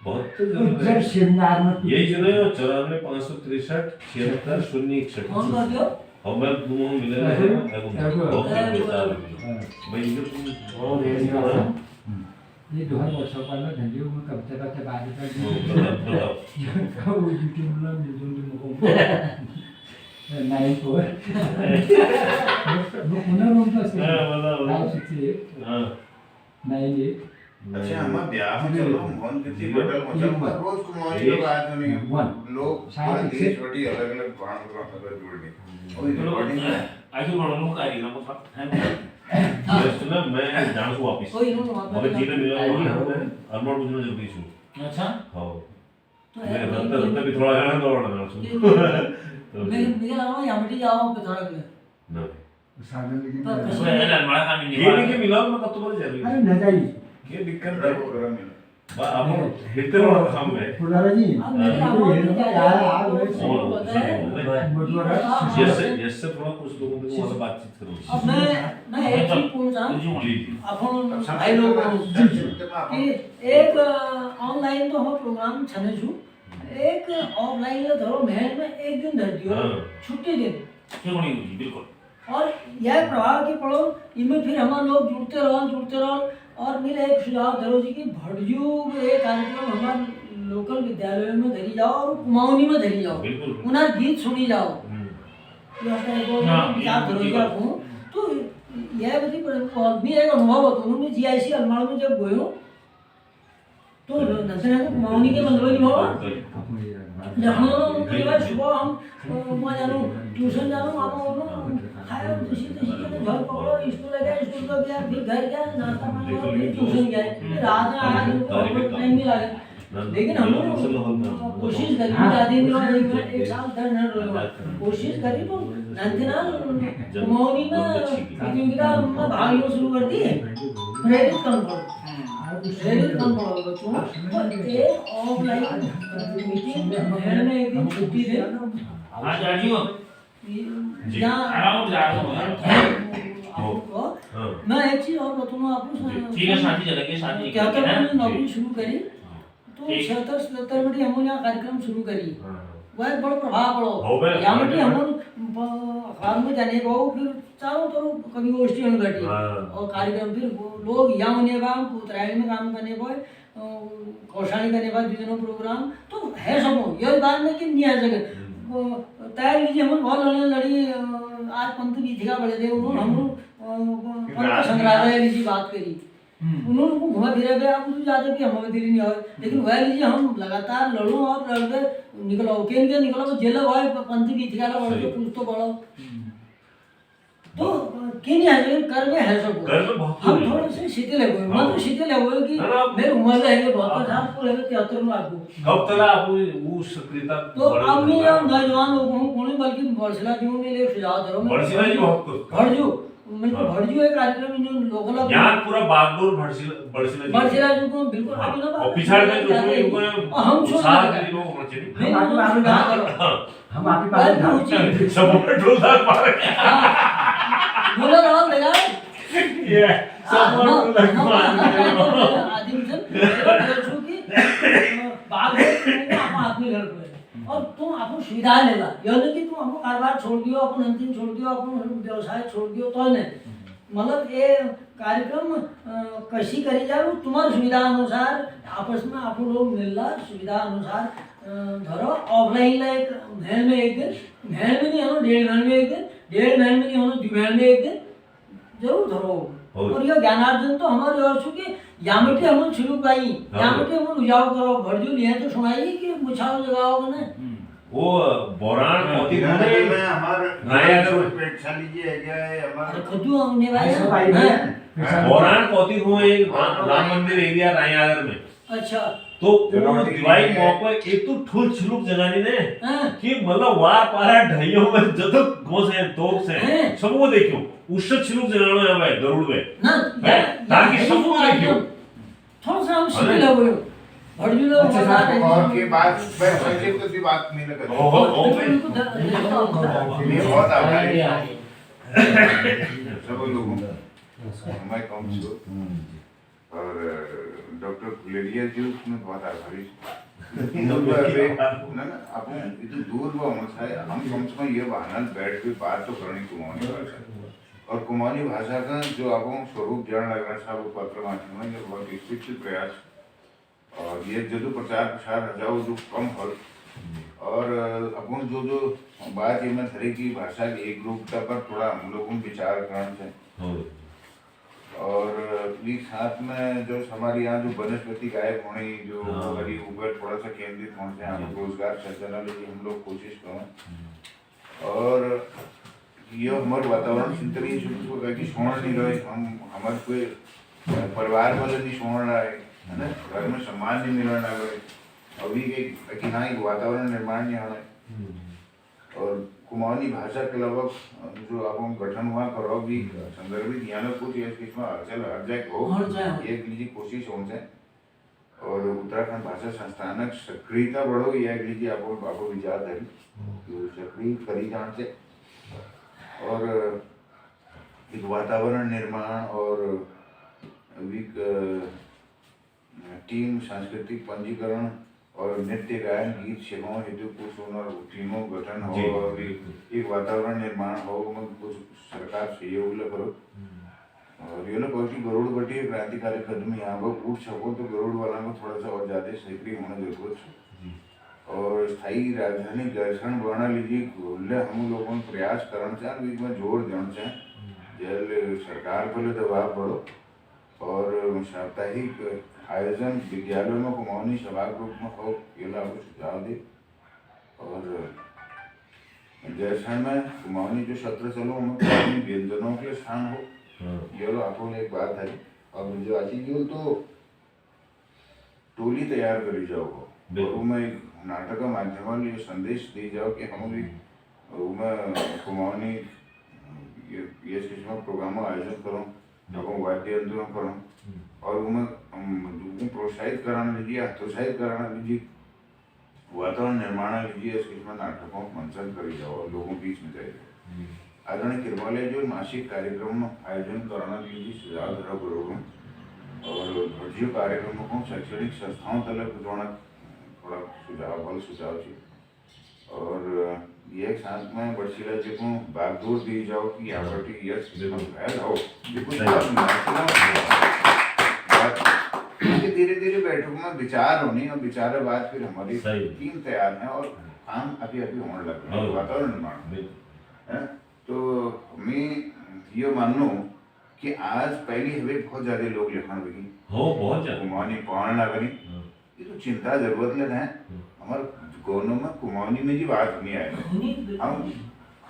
बहुत जब सेमिनार में यही जो है 94 563 76 061 कौन कर दियो और मैं तुम मिले रहे भाई ये तुम और ये 2 वर्षों वाला धंधे में कब तक बाद का वो यूट्यूब में मिल मुको 9 को वो पुनः रूम था से हां 68 हां 98 अच्छा हम ब्याह में चलो मोहन किसी होटल मतलब रोज कुमारी लोग आए तो नहीं लोग पूरा देश छोटी अलग अलग बाण मतलब जोड़ने और रिकॉर्डिंग है आगे बढ़ो कार्य ना मतलब ये सुना मैं जाऊं वापस कोई नो मगर जीने मिला अरमान बुझना जरूरी छु अच्छा हां तो मैं रत्ता भी थोड़ा गाना दौड़ना छु मैं लगा यामटी जाओ पे थोड़ा के ना साधन लेकिन उसमें है ना बड़ा काम नहीं ये नहीं मिला मैं कब तो बोल जरूरी अरे न जाई ये दिक्कत रहो है गरम मिला बा आप हितर वाला काम है फुलारा जी अब मेरे आवाज यार आप पता है मोटवारा जैसे थोड़ा कुछ लोगों के साथ बातचीत करो अब मैं एक चीज पूछना जी अपन भाई लोग कि एक ऑनलाइन तो हम प्रोग्राम छने छु एक ऑफलाइन ले धरो महल में एक दिन धर दियो छुट्टी दिन क्यों नहीं हुई बिल्कुल और यह प्रभाव की पढ़ो इनमें फिर हमारे लोग जुड़ते रहो और मेरा एक सुझाव धरो जी की भटजू ये कार्यक्रम हमारे लोकल विद्यालयों में धरी जाओ और कुमाऊनी में धरी जाओ बिल्कुल उन्हें गीत सुनी जाओ विचार धरो जी रखूँ तो यह बड़ी भी एक अनुभव होता है मैं जीआईसी अलमाड़ में जब गयो तो नजर है कुमाऊनी के मंदिरों नहीं होगा जहाँ कई बार सुबह हम वहाँ जानो ट्यूशन जानो आप खाया खुशी खुशी के घर पकड़ो स्कूल गया स्कूल का गया फिर घर गया नाश्ता पानी हुआ फिर ट्यूशन गया फिर रात में आया तो टाइम मिला लेकिन हम लोग कोशिश करी ज्यादा दिन एक साल दर कोशिश करी तो नंदना कुमाऊनी में प्रतियोगिता में भाग लेना शुरू कर दी प्रेरित कम पड़ो बच्चों तो एक ऑफलाइन मीटिंग में एक दिन छुट्टी दे आज आजियो आराम आपको मैं एक चीज और बताऊंगा आपको ठीक है शादी चलेगी शादी क्या तो मैंने नौकरी शुरू करी तो 77 बड़ी हमने यहाँ कार्यक्रम शुरू करी वह एक बड़ा प्रभाव पड़ो यहाँ में हम अखबार में जाने को फिर चारों तरफ कभी गोष्ठी घटी और कार्यक्रम फिर लोग यहाँ होने का उत्तरायण में काम करने को कौशाणी करने बाद दिनों प्रोग्राम तो है सब ये बात में कि नहीं आ सके तैयार लीजिए हम बहुत लड़ी आज पंत भी थिका बड़े थे उन्होंने हम पंत संग्रहालय लीजिए बात करी उन्होंने को घुमा फिरा गया आप जाते कि हमें दिल्ली नहीं आए लेकिन वह लीजिए हम लगातार लड़ो और लड़के निकलो केन के निकलो तो जेल भाई पंत भी थिका बड़ो तो कुछ तो बड़ो तो के नहीं आए कर में है सब कर में बहुत हम थोड़े से शिथिल है कोई मतलब शिथिल है वो कि मेरे उम्र है कि 72 साल पूरे 73 में आपको कब तक आप वो सक्रियता तो अब मैं नौजवान लोगों को कोने बल्कि बरसिला जी में ले सुझाव दरो बरसिला जी बहुत कुछ भड़जू मैं तो भड़जू एक कार्यक्रम इन लोकल यहाँ पूरा बागडोर बरसिला जी को बिल्कुल आप ना और पिछाड़ में जो हम छोड़ साथ के लोग होना चाहिए हम आप ही पास सब ढोलक मार बोला रहा मेरा ये सब ढोलक मार आदिम से जो कि बाग में आप आदमी लड़ रहे और तुम आपको सुविधा लेगा यह नहीं कि तुम आपको कारोबार छोड़ दियो अपन अंतिम छोड़ दियो अपन व्यवसाय छोड़ दियो तो नहीं मतलब ये कार्यक्रम कैसी करी जाए तुम्हारी सुविधा अनुसार आपस में आप लोग मिलना सुविधा अनुसार धरो ऑफलाइन ला एक महीने में एक दिन महीने में नहीं होना 1.5 महीने में एक दिन 1.5 महीने में नहीं होना 2 महीने में एक दिन जरूर धरो और ये ज्ञानार्जन तो हमारे और चूंकि यामिटे हम शुरू पाई यामिटे हम उजाव करो भड़जू लिए तो सुनाइए कि मुछाओ जगाओ ने वो बोरान मोती में हमारे नायागर प्रेक्षा लीजिए है क्या है हमारे खुद हमने भाई बोरान पोती हुए राम मंदिर एरिया नायागर में अच्छा तो वो दिवाई मौके एक तो ठुल छिलुक जगानी ने कि मतलब वार पारा ढाइयों में जब घोस है तोप से सब वो देखियो उससे छिलुक जगानो है भाई गरुड़ में ना ताकि सब वो देखियो थोड़ा सा हम सीधे लगो भड़जू लोग और के बाद मैं संक्षिप्त की बात नहीं लगा ये बहुत आभारी सब लोगों हमारे काउंसिल और डॉक्टर गुलेरिया जी उसमें बहुत आभारी ना ना अपन इतने दूर वो हमसे हम कम से कम ये बहाना बैठ के बात तो करनी कुमाऊनी भाषा और कुमाऊनी भाषा का जो अपन स्वरूप जान लगना था वो पत्र माध्यम में ये बहुत विकसित प्रयास और ये जो प्रचार प्रसार हजाओ जो कम हो और अपन जो बात ये में धरे की भाषा की एक रूपता पर थोड़ा हम लोगों विचार करना चाहिए और एक साथ में जो हमारे यहाँ जो वनस्पति गायब होने जो हमारी ऊपर थोड़ा सा केंद्रित होने से हम रोजगार सृजना लिए हम लोग कोशिश करें और ये हमारे वातावरण चिंतनीय शुरू हो कि सोना नहीं रहे हम हमारे कोई परिवार वाले नहीं सोना रहा है ना घर में सम्मान नहीं मिल रहा है अभी एक वातावरण निर्माण नहीं हो रहा और कुमाऊनी भाषा के लगभग जो आप गठन हुआ करो भी संदर्भित यहाँ कुछ इसमें अड़चन अर्जक हो एक लीजिए कोशिश हो जाए और उत्तराखंड भाषा संस्थानक सक्रियता बढ़ो यह लीजिए आपको विचार धरी सक्रिय करी जान से और एक वातावरण निर्माण और टीम सांस्कृतिक पंजीकरण और नृत्य गायन गीत सेवाओं हेतु कुछ और टीमों गठन हो और एक वातावरण निर्माण हो कुछ सरकार सहयोग करो और ये लोग कि गरुड़ बटी क्रांतिकारी कदम यहाँ पर उठ सको तो गरुड़ वाला को थोड़ा सा और ज़्यादा सक्रिय होना जरूरत है और स्थायी राजधानी गर्षण बढ़ना लीजिए हम लोगों को प्रयास करना चाहें बीच में जोर देना चाहें जल सरकार पर दबाव बढ़ो और साप्ताहिक आयोजन विद्यालयों में कुमाऊनी सभा के रूप में हो ये आपको सुझाव दे और जैसा में कुमाऊनी जो सत्र चलो उनमें कुमाऊनी व्यंजनों के स्थान हो ये लो आपको एक बात है अब जो आची जी तो टोली तैयार करी जाओ और मैं एक नाटक के माध्यम ये संदेश दी जाओ कि हम भी कुमाऊनी ये किस्म प्रोग्राम आयोजन करूँ लोगों वाद्य यंत्रों करूँ और उन्हें प्रोत्साहित कराना लीजिए हतोत्साहित कराना लीजिए वातावरण निर्माण लीजिए इस किस्म नाटकों मंचन करी जाओ और लोगों बीच में जाइए आदरणीय कृपालय जो मासिक कार्यक्रम आयोजन कराना लीजिए सुझाव धरा करोगे और भर्जियों कार्यक्रमों को शैक्षणिक संस्थाओं तक जोड़ना थोड़ा सुझाव चाहिए और ये साथ में बरसीला जी को बागडोर दी जाओ कि आवटी यश फैल हो धीरे धीरे बैठक में विचार होने और विचार बाद फिर हमारी सही। टीम तैयार है और काम अभी अभी होने लग रहा है, वातावरण निर्माण है। तो मैं ये मानूं कि आज पहले हमें बहुत ज्यादा लोग लिखण लगी हो बहुत ज्यादा कुमाऊनी पढ़ने लगनी, ये तो चिंता जरूरत लग है हमारे गोनों में कुमाऊनी में जी बात नहीं आए।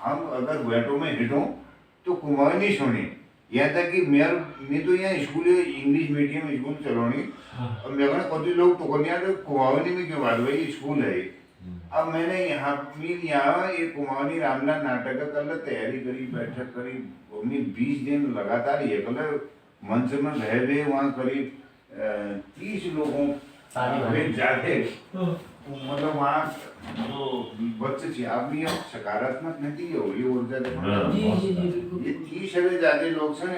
हम अगर वेटो में हिटो तो कुमाऊनी सुनी, यहाँ तक कि मैं तो यहाँ स्कूल इंग्लिश मीडियम स्कूल चलोनी और मेरे को कभी लोग तो कन्या तो कुमाऊनी में क्यों बात भाई स्कूल है। अब मैंने यहाँ एक कुमाऊनी रामलाल नाटक का कल तैयारी करी, बैठक करी, 20 दिन लगातार ये कल मंच में रहे वहाँ करीब 30 लोगों जाते मतलब वहाँ बच्चे थी। आप भी सकारात्मक नहीं हो ये ऊर्जा देखो ये 30 से ज्यादा लोग सुने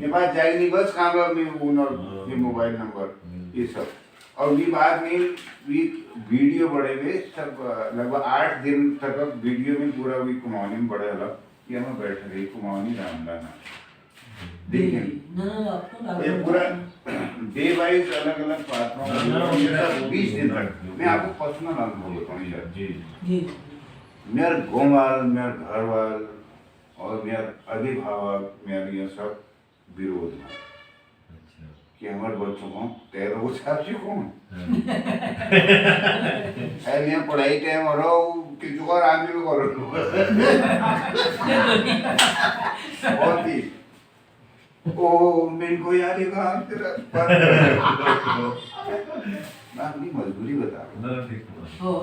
ये बात जाएगी नहीं बस कहाँ में मोबाइल नंबर ये सब और ये बात नहीं वीडियो बड़े हुए सब लगभग 8 दिन तक वीडियो में पूरा भी कुमाऊनी में बड़े अलग ये हमें बैठ गई कुमाऊनी रामलाल देखिए ये पूरा डे वाइज अलग अलग पात्रों 20 दिन तक मैं आपको पर्सनल अनुभव बताऊँ मेरे गाँव वाल मेरे घर वाल और मेरे अभिभावक मेरे ये सब विरोध में कि हमारे बच्चों को 13 को छापी कौन है पढ़ाई टाइम हो रहा किसी को आदमी को करो बहुत ही ओ मेरे को यार ये काम तेरा मैं अपनी मजबूरी बता रहा हूँ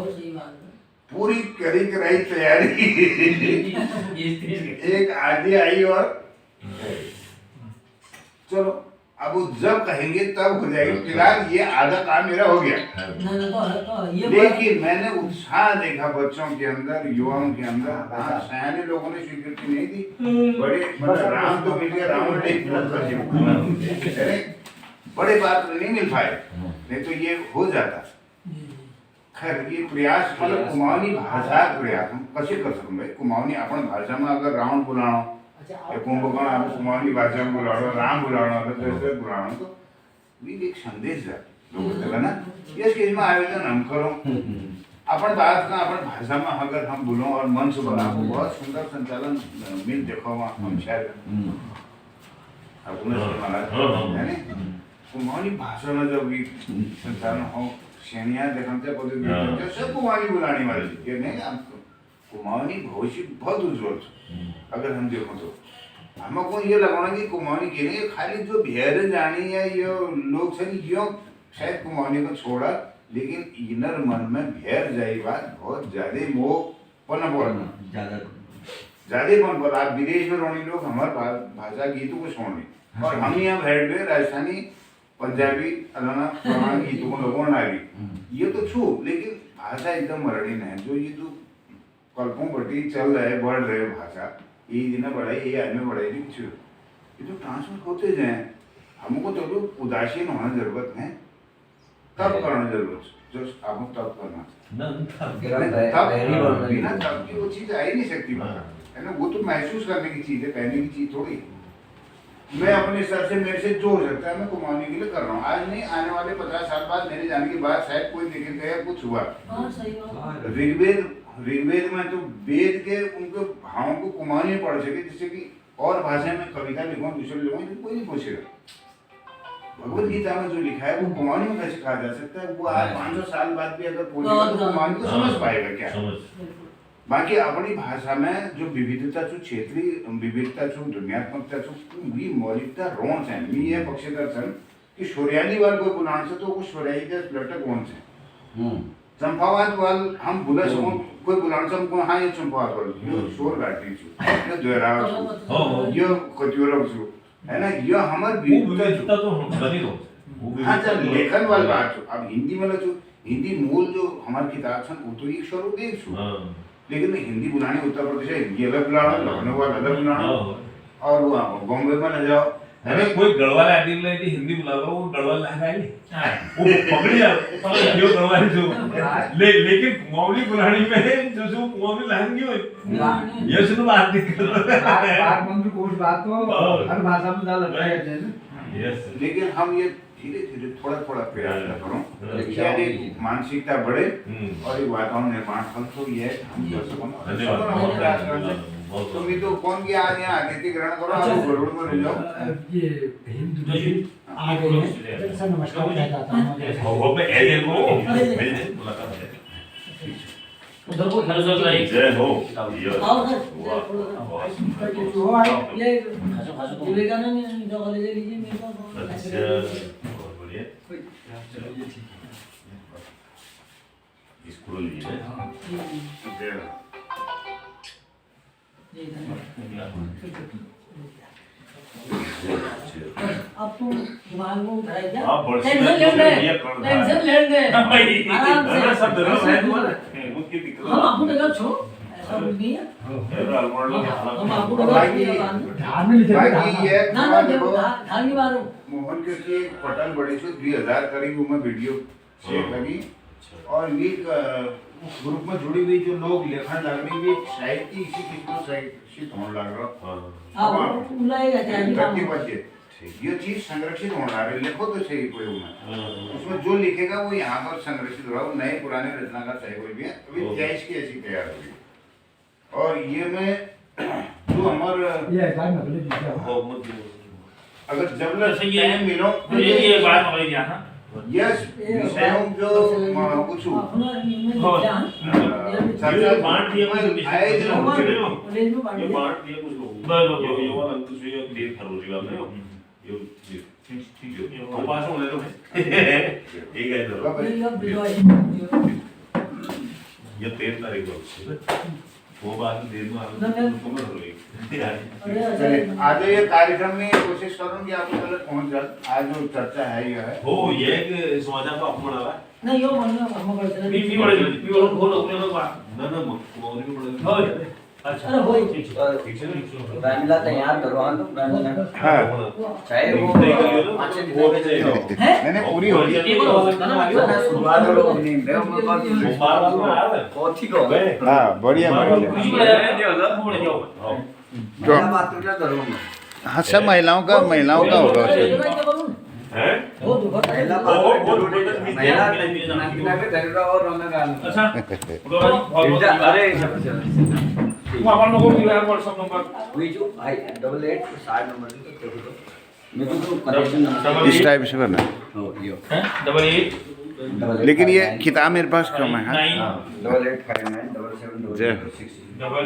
पूरी करी कराई तैयारी एक आधी आई और चलो अब वो जब कहेंगे तब हो जाएगी। फिलहाल ये आधा काम मेरा हो गया लेकिन मैंने उत्साह देखा बच्चों के अंदर युवाओं के अंदर। हाँ सयाने लोगों ने स्वीकृति नहीं दी बड़े मतलब राम तो मिल गया रावण बड़े बात नहीं मिल पाए नहीं तो ये हो जाता। खैर ये प्रयास मतलब कुमाऊनी भाषा प्रयास हम कैसे कर सकते भाई कुमाऊनी अपन भाषा में अगर रावण बुलाना कुंभकर्ण आप कुमाऊनी भाषा में बुलाना राम बुलाना दशरथ बुलाना तो भी एक संदेश है लोगों तक ना ये केस में आयोजन हम करो अपन बात का अपन भाषा में अगर हम बोलो और मन से बोला बहुत सुंदर संचालन मिल देखो हम शायद अपने है कुमाऊनी भाषा में जब भी संचालन हो श्रेणियां देखते पद्धति सब कुमाऊनी बुलाने वाली ये नहीं हम कुमाऊनी भविष्य बहुत उज्जवल अगर हम देखो तो हमको ये लगाना कि कुमाऊनी के नहीं खाली जो भेड़ जानी है ये लोग से यो शायद कुमाऊनी को छोड़ा लेकिन इनर मन में भेड़ जाए बात बहुत ज्यादा मोह पन ज्यादा पन पर आप विदेश में रहने लोग हमारे भाषा गीतों को छोड़ने और हम यहाँ बैठ गए राजस्थानी पंजाबी अलाना पुराना गीतों को लोगों ने ये तो छू लेकिन भाषा एकदम मरणीय है जो ये तो कल्पों बटी चल रहे बढ़ रहे भाषा ये दिन बढ़ाई ये आदमी बढ़ाई नहीं छू ये तो ट्रांसफर होते जाए हमको तो उदासीन होना जरूरत है तब करना जरूरत जो आपको तब करना बिना तब की वो चीज आ ही नहीं सकती है ना वो तो महसूस करने की चीज है कहने की चीज थोड़ी। मैं अपने स्तर से मेरे से जो हो सकता है मैं कुमाऊनी के लिए कर रहा हूँ आज नहीं आने वाले 50 साल बाद मेरे जाने के बाद शायद कोई देखे गया कुछ हुआ ऋग्वेद में तो वेद के उनके भावों को कुमाऊनी पढ़ सके जिससे कि और भाषा में कविता लिखो दूसरे लिखो तो कोई नहीं पूछेगा। भगवत गीता में जो लिखा है वो कुमाऊनी में कैसे कहा जा सकता है वो आज 500 साल बाद भी अगर पूछेगा तो कुमाऊनी को समझ पाएगा क्या। बाकी अपनी भाषा में जो विविधता छू क्षेत्रीय विविधता छू दुनियात्मकता छू भी मौलिकता रोण है मी ये पक्षधर छन कि शोर्याली वाल कोई बुलाण से तो वो शोर्याली के प्लटक रोण है चंपावाद वाल हम बुला सको कोई बुलाण से हमको हाँ ये चंपावाद वाल यो शोर घाटी छू ये दोहराव छू यो कटियोरक छू है ना ये हमार विविधता तो हम बनी हो हाँ जब लेखन वाल बात छू अब हिंदी में छू हिंदी मूल जो हमारी किताब छन वो तो एक स्वरूप एक छू लेकिन हिंदी बुलानी उत्तर प्रदेश है हिंदी अलग बुलाना लखनऊ वाला अलग बुलाना और वो बॉम्बे में न जाओ अरे कोई गढ़वाल आदमी ले कि हिंदी बुला लो वो गढ़वाल लगा ही वो पकड़ी जाओ जो गढ़वाल जो लेकिन कुमाऊनी बुलानी में जो कुमाऊनी लहंगी हो ये सुनो बात बात मंत्र कोश बात तो हर भाषा में डाल रहा है लेकिन हम ये धीरे धीरे थोड़ा थोड़ा प्रयास करो हाँ। यानी मानसिकता बढ़े हम्म। और ये वातावरण निर्माण फल तो ये है हम दर्शकों धन्यवाद। प्रयास करते बहुत तो मैं तो कौन की आज यहाँ आतिथ्य ग्रहण करो आप गरुड़ में रह जाओ ये हिंदू जी आ गए हैं सर नमस्कार कहना चाहता हूँ बहुत में एजे को मेरी मुलाकात है। उधर को हेलो सर लाइक जय हो आओ सर वो आए ये विवेकानंद जो कॉलेज लीजिए मेरे को अच्छा बहुत बढ़िया स्कूल लिए अब तुम दिमाग में उठाए क्या आप बड़ टेंशन लेंगे आराम से सब दर्द है तुम्हारे उनकी दिक्कत हम आपको लगा छोड़ो ऐसा कुछ नहीं है हम आपको लगा ध्यान में लिखे बाकी ये ना ना देखो धागी मारो मोहन के की पटल बड़ी से 2000 करीब में वीडियो शेयर करी और ये ग्रुप में जुड़ी हुई जो लोग लेखन लग रही है साहित्य इसी किस्म साहित्य होने लग रहा आप बुलाएगा गति क्या बचे ये चीज संरक्षित होने लग रही लिखो तो सही कोई उसमें जो लिखेगा वो यहाँ पर संरक्षित होगा वो नए पुराने रचनाकार चाहे कोई भी है अभी 23 की ऐसी तैयार होगी और ये में जो हमारे ये गाय में बोले दिया अगर जब जैसे ये टाइम मिलो ये बात हमारी ध्यान है यस विषयों जो कुछ अपना इनमें हाँ। ध्यान ये बांट दिया कुछ आए जो कॉलेज में बांट ये दिया बांट दिया कुछ लोग बस ये वाला अंकुश ये देर फरवरी वाला है ये ठीक है तो पास होने दो एक है तो ये अब भिजवाई ये 13 तारीख को वो बात देर में ना, ना। तुम कर रही अरे चलिए अच्छा आज ये कार्यक्रम में कोशिश करूँ कि आपको पहले पहुंच जाए आज जो चर्चा है ये है हो ये कि समाजा को अपमान आवा नहीं यो मन में हम करते मी बड़े मी बोलो बोलो बात ना ना मौरी में हो पड़ेगा अच्छा अरे होई ठीक है फैमिला तैयार करो हाँ तो फैमिला हाँ चाहे वो वो भी चाहिए है मैंने पूरी हो गई ये बोलो होता ना ना शुरुआत करो नहीं मैं बार बार आ रहा है कौथी को हाँ बढ़िया बढ़िया कुछ भी है बोले जाओ क्या बात तो क्या करूँ हाँ सब महिलाओं का होगा हैं वो दुपट्टा पहला वो बात वो महिला नाकिना के दरिद्र और रोना गाल अच्छा बोलो बहुत अरे तुम अपन लोगों की यार व्हाट्सएप नंबर वही जो भाई 88 60 नंबर तो देखो तो मैं तो कनेक्शन नंबर इस टाइप से करना हो यो हैं 88 लेकिन ये किताब मेरे पास कम है हाँ? 9 8859 77 जय। 66 डबल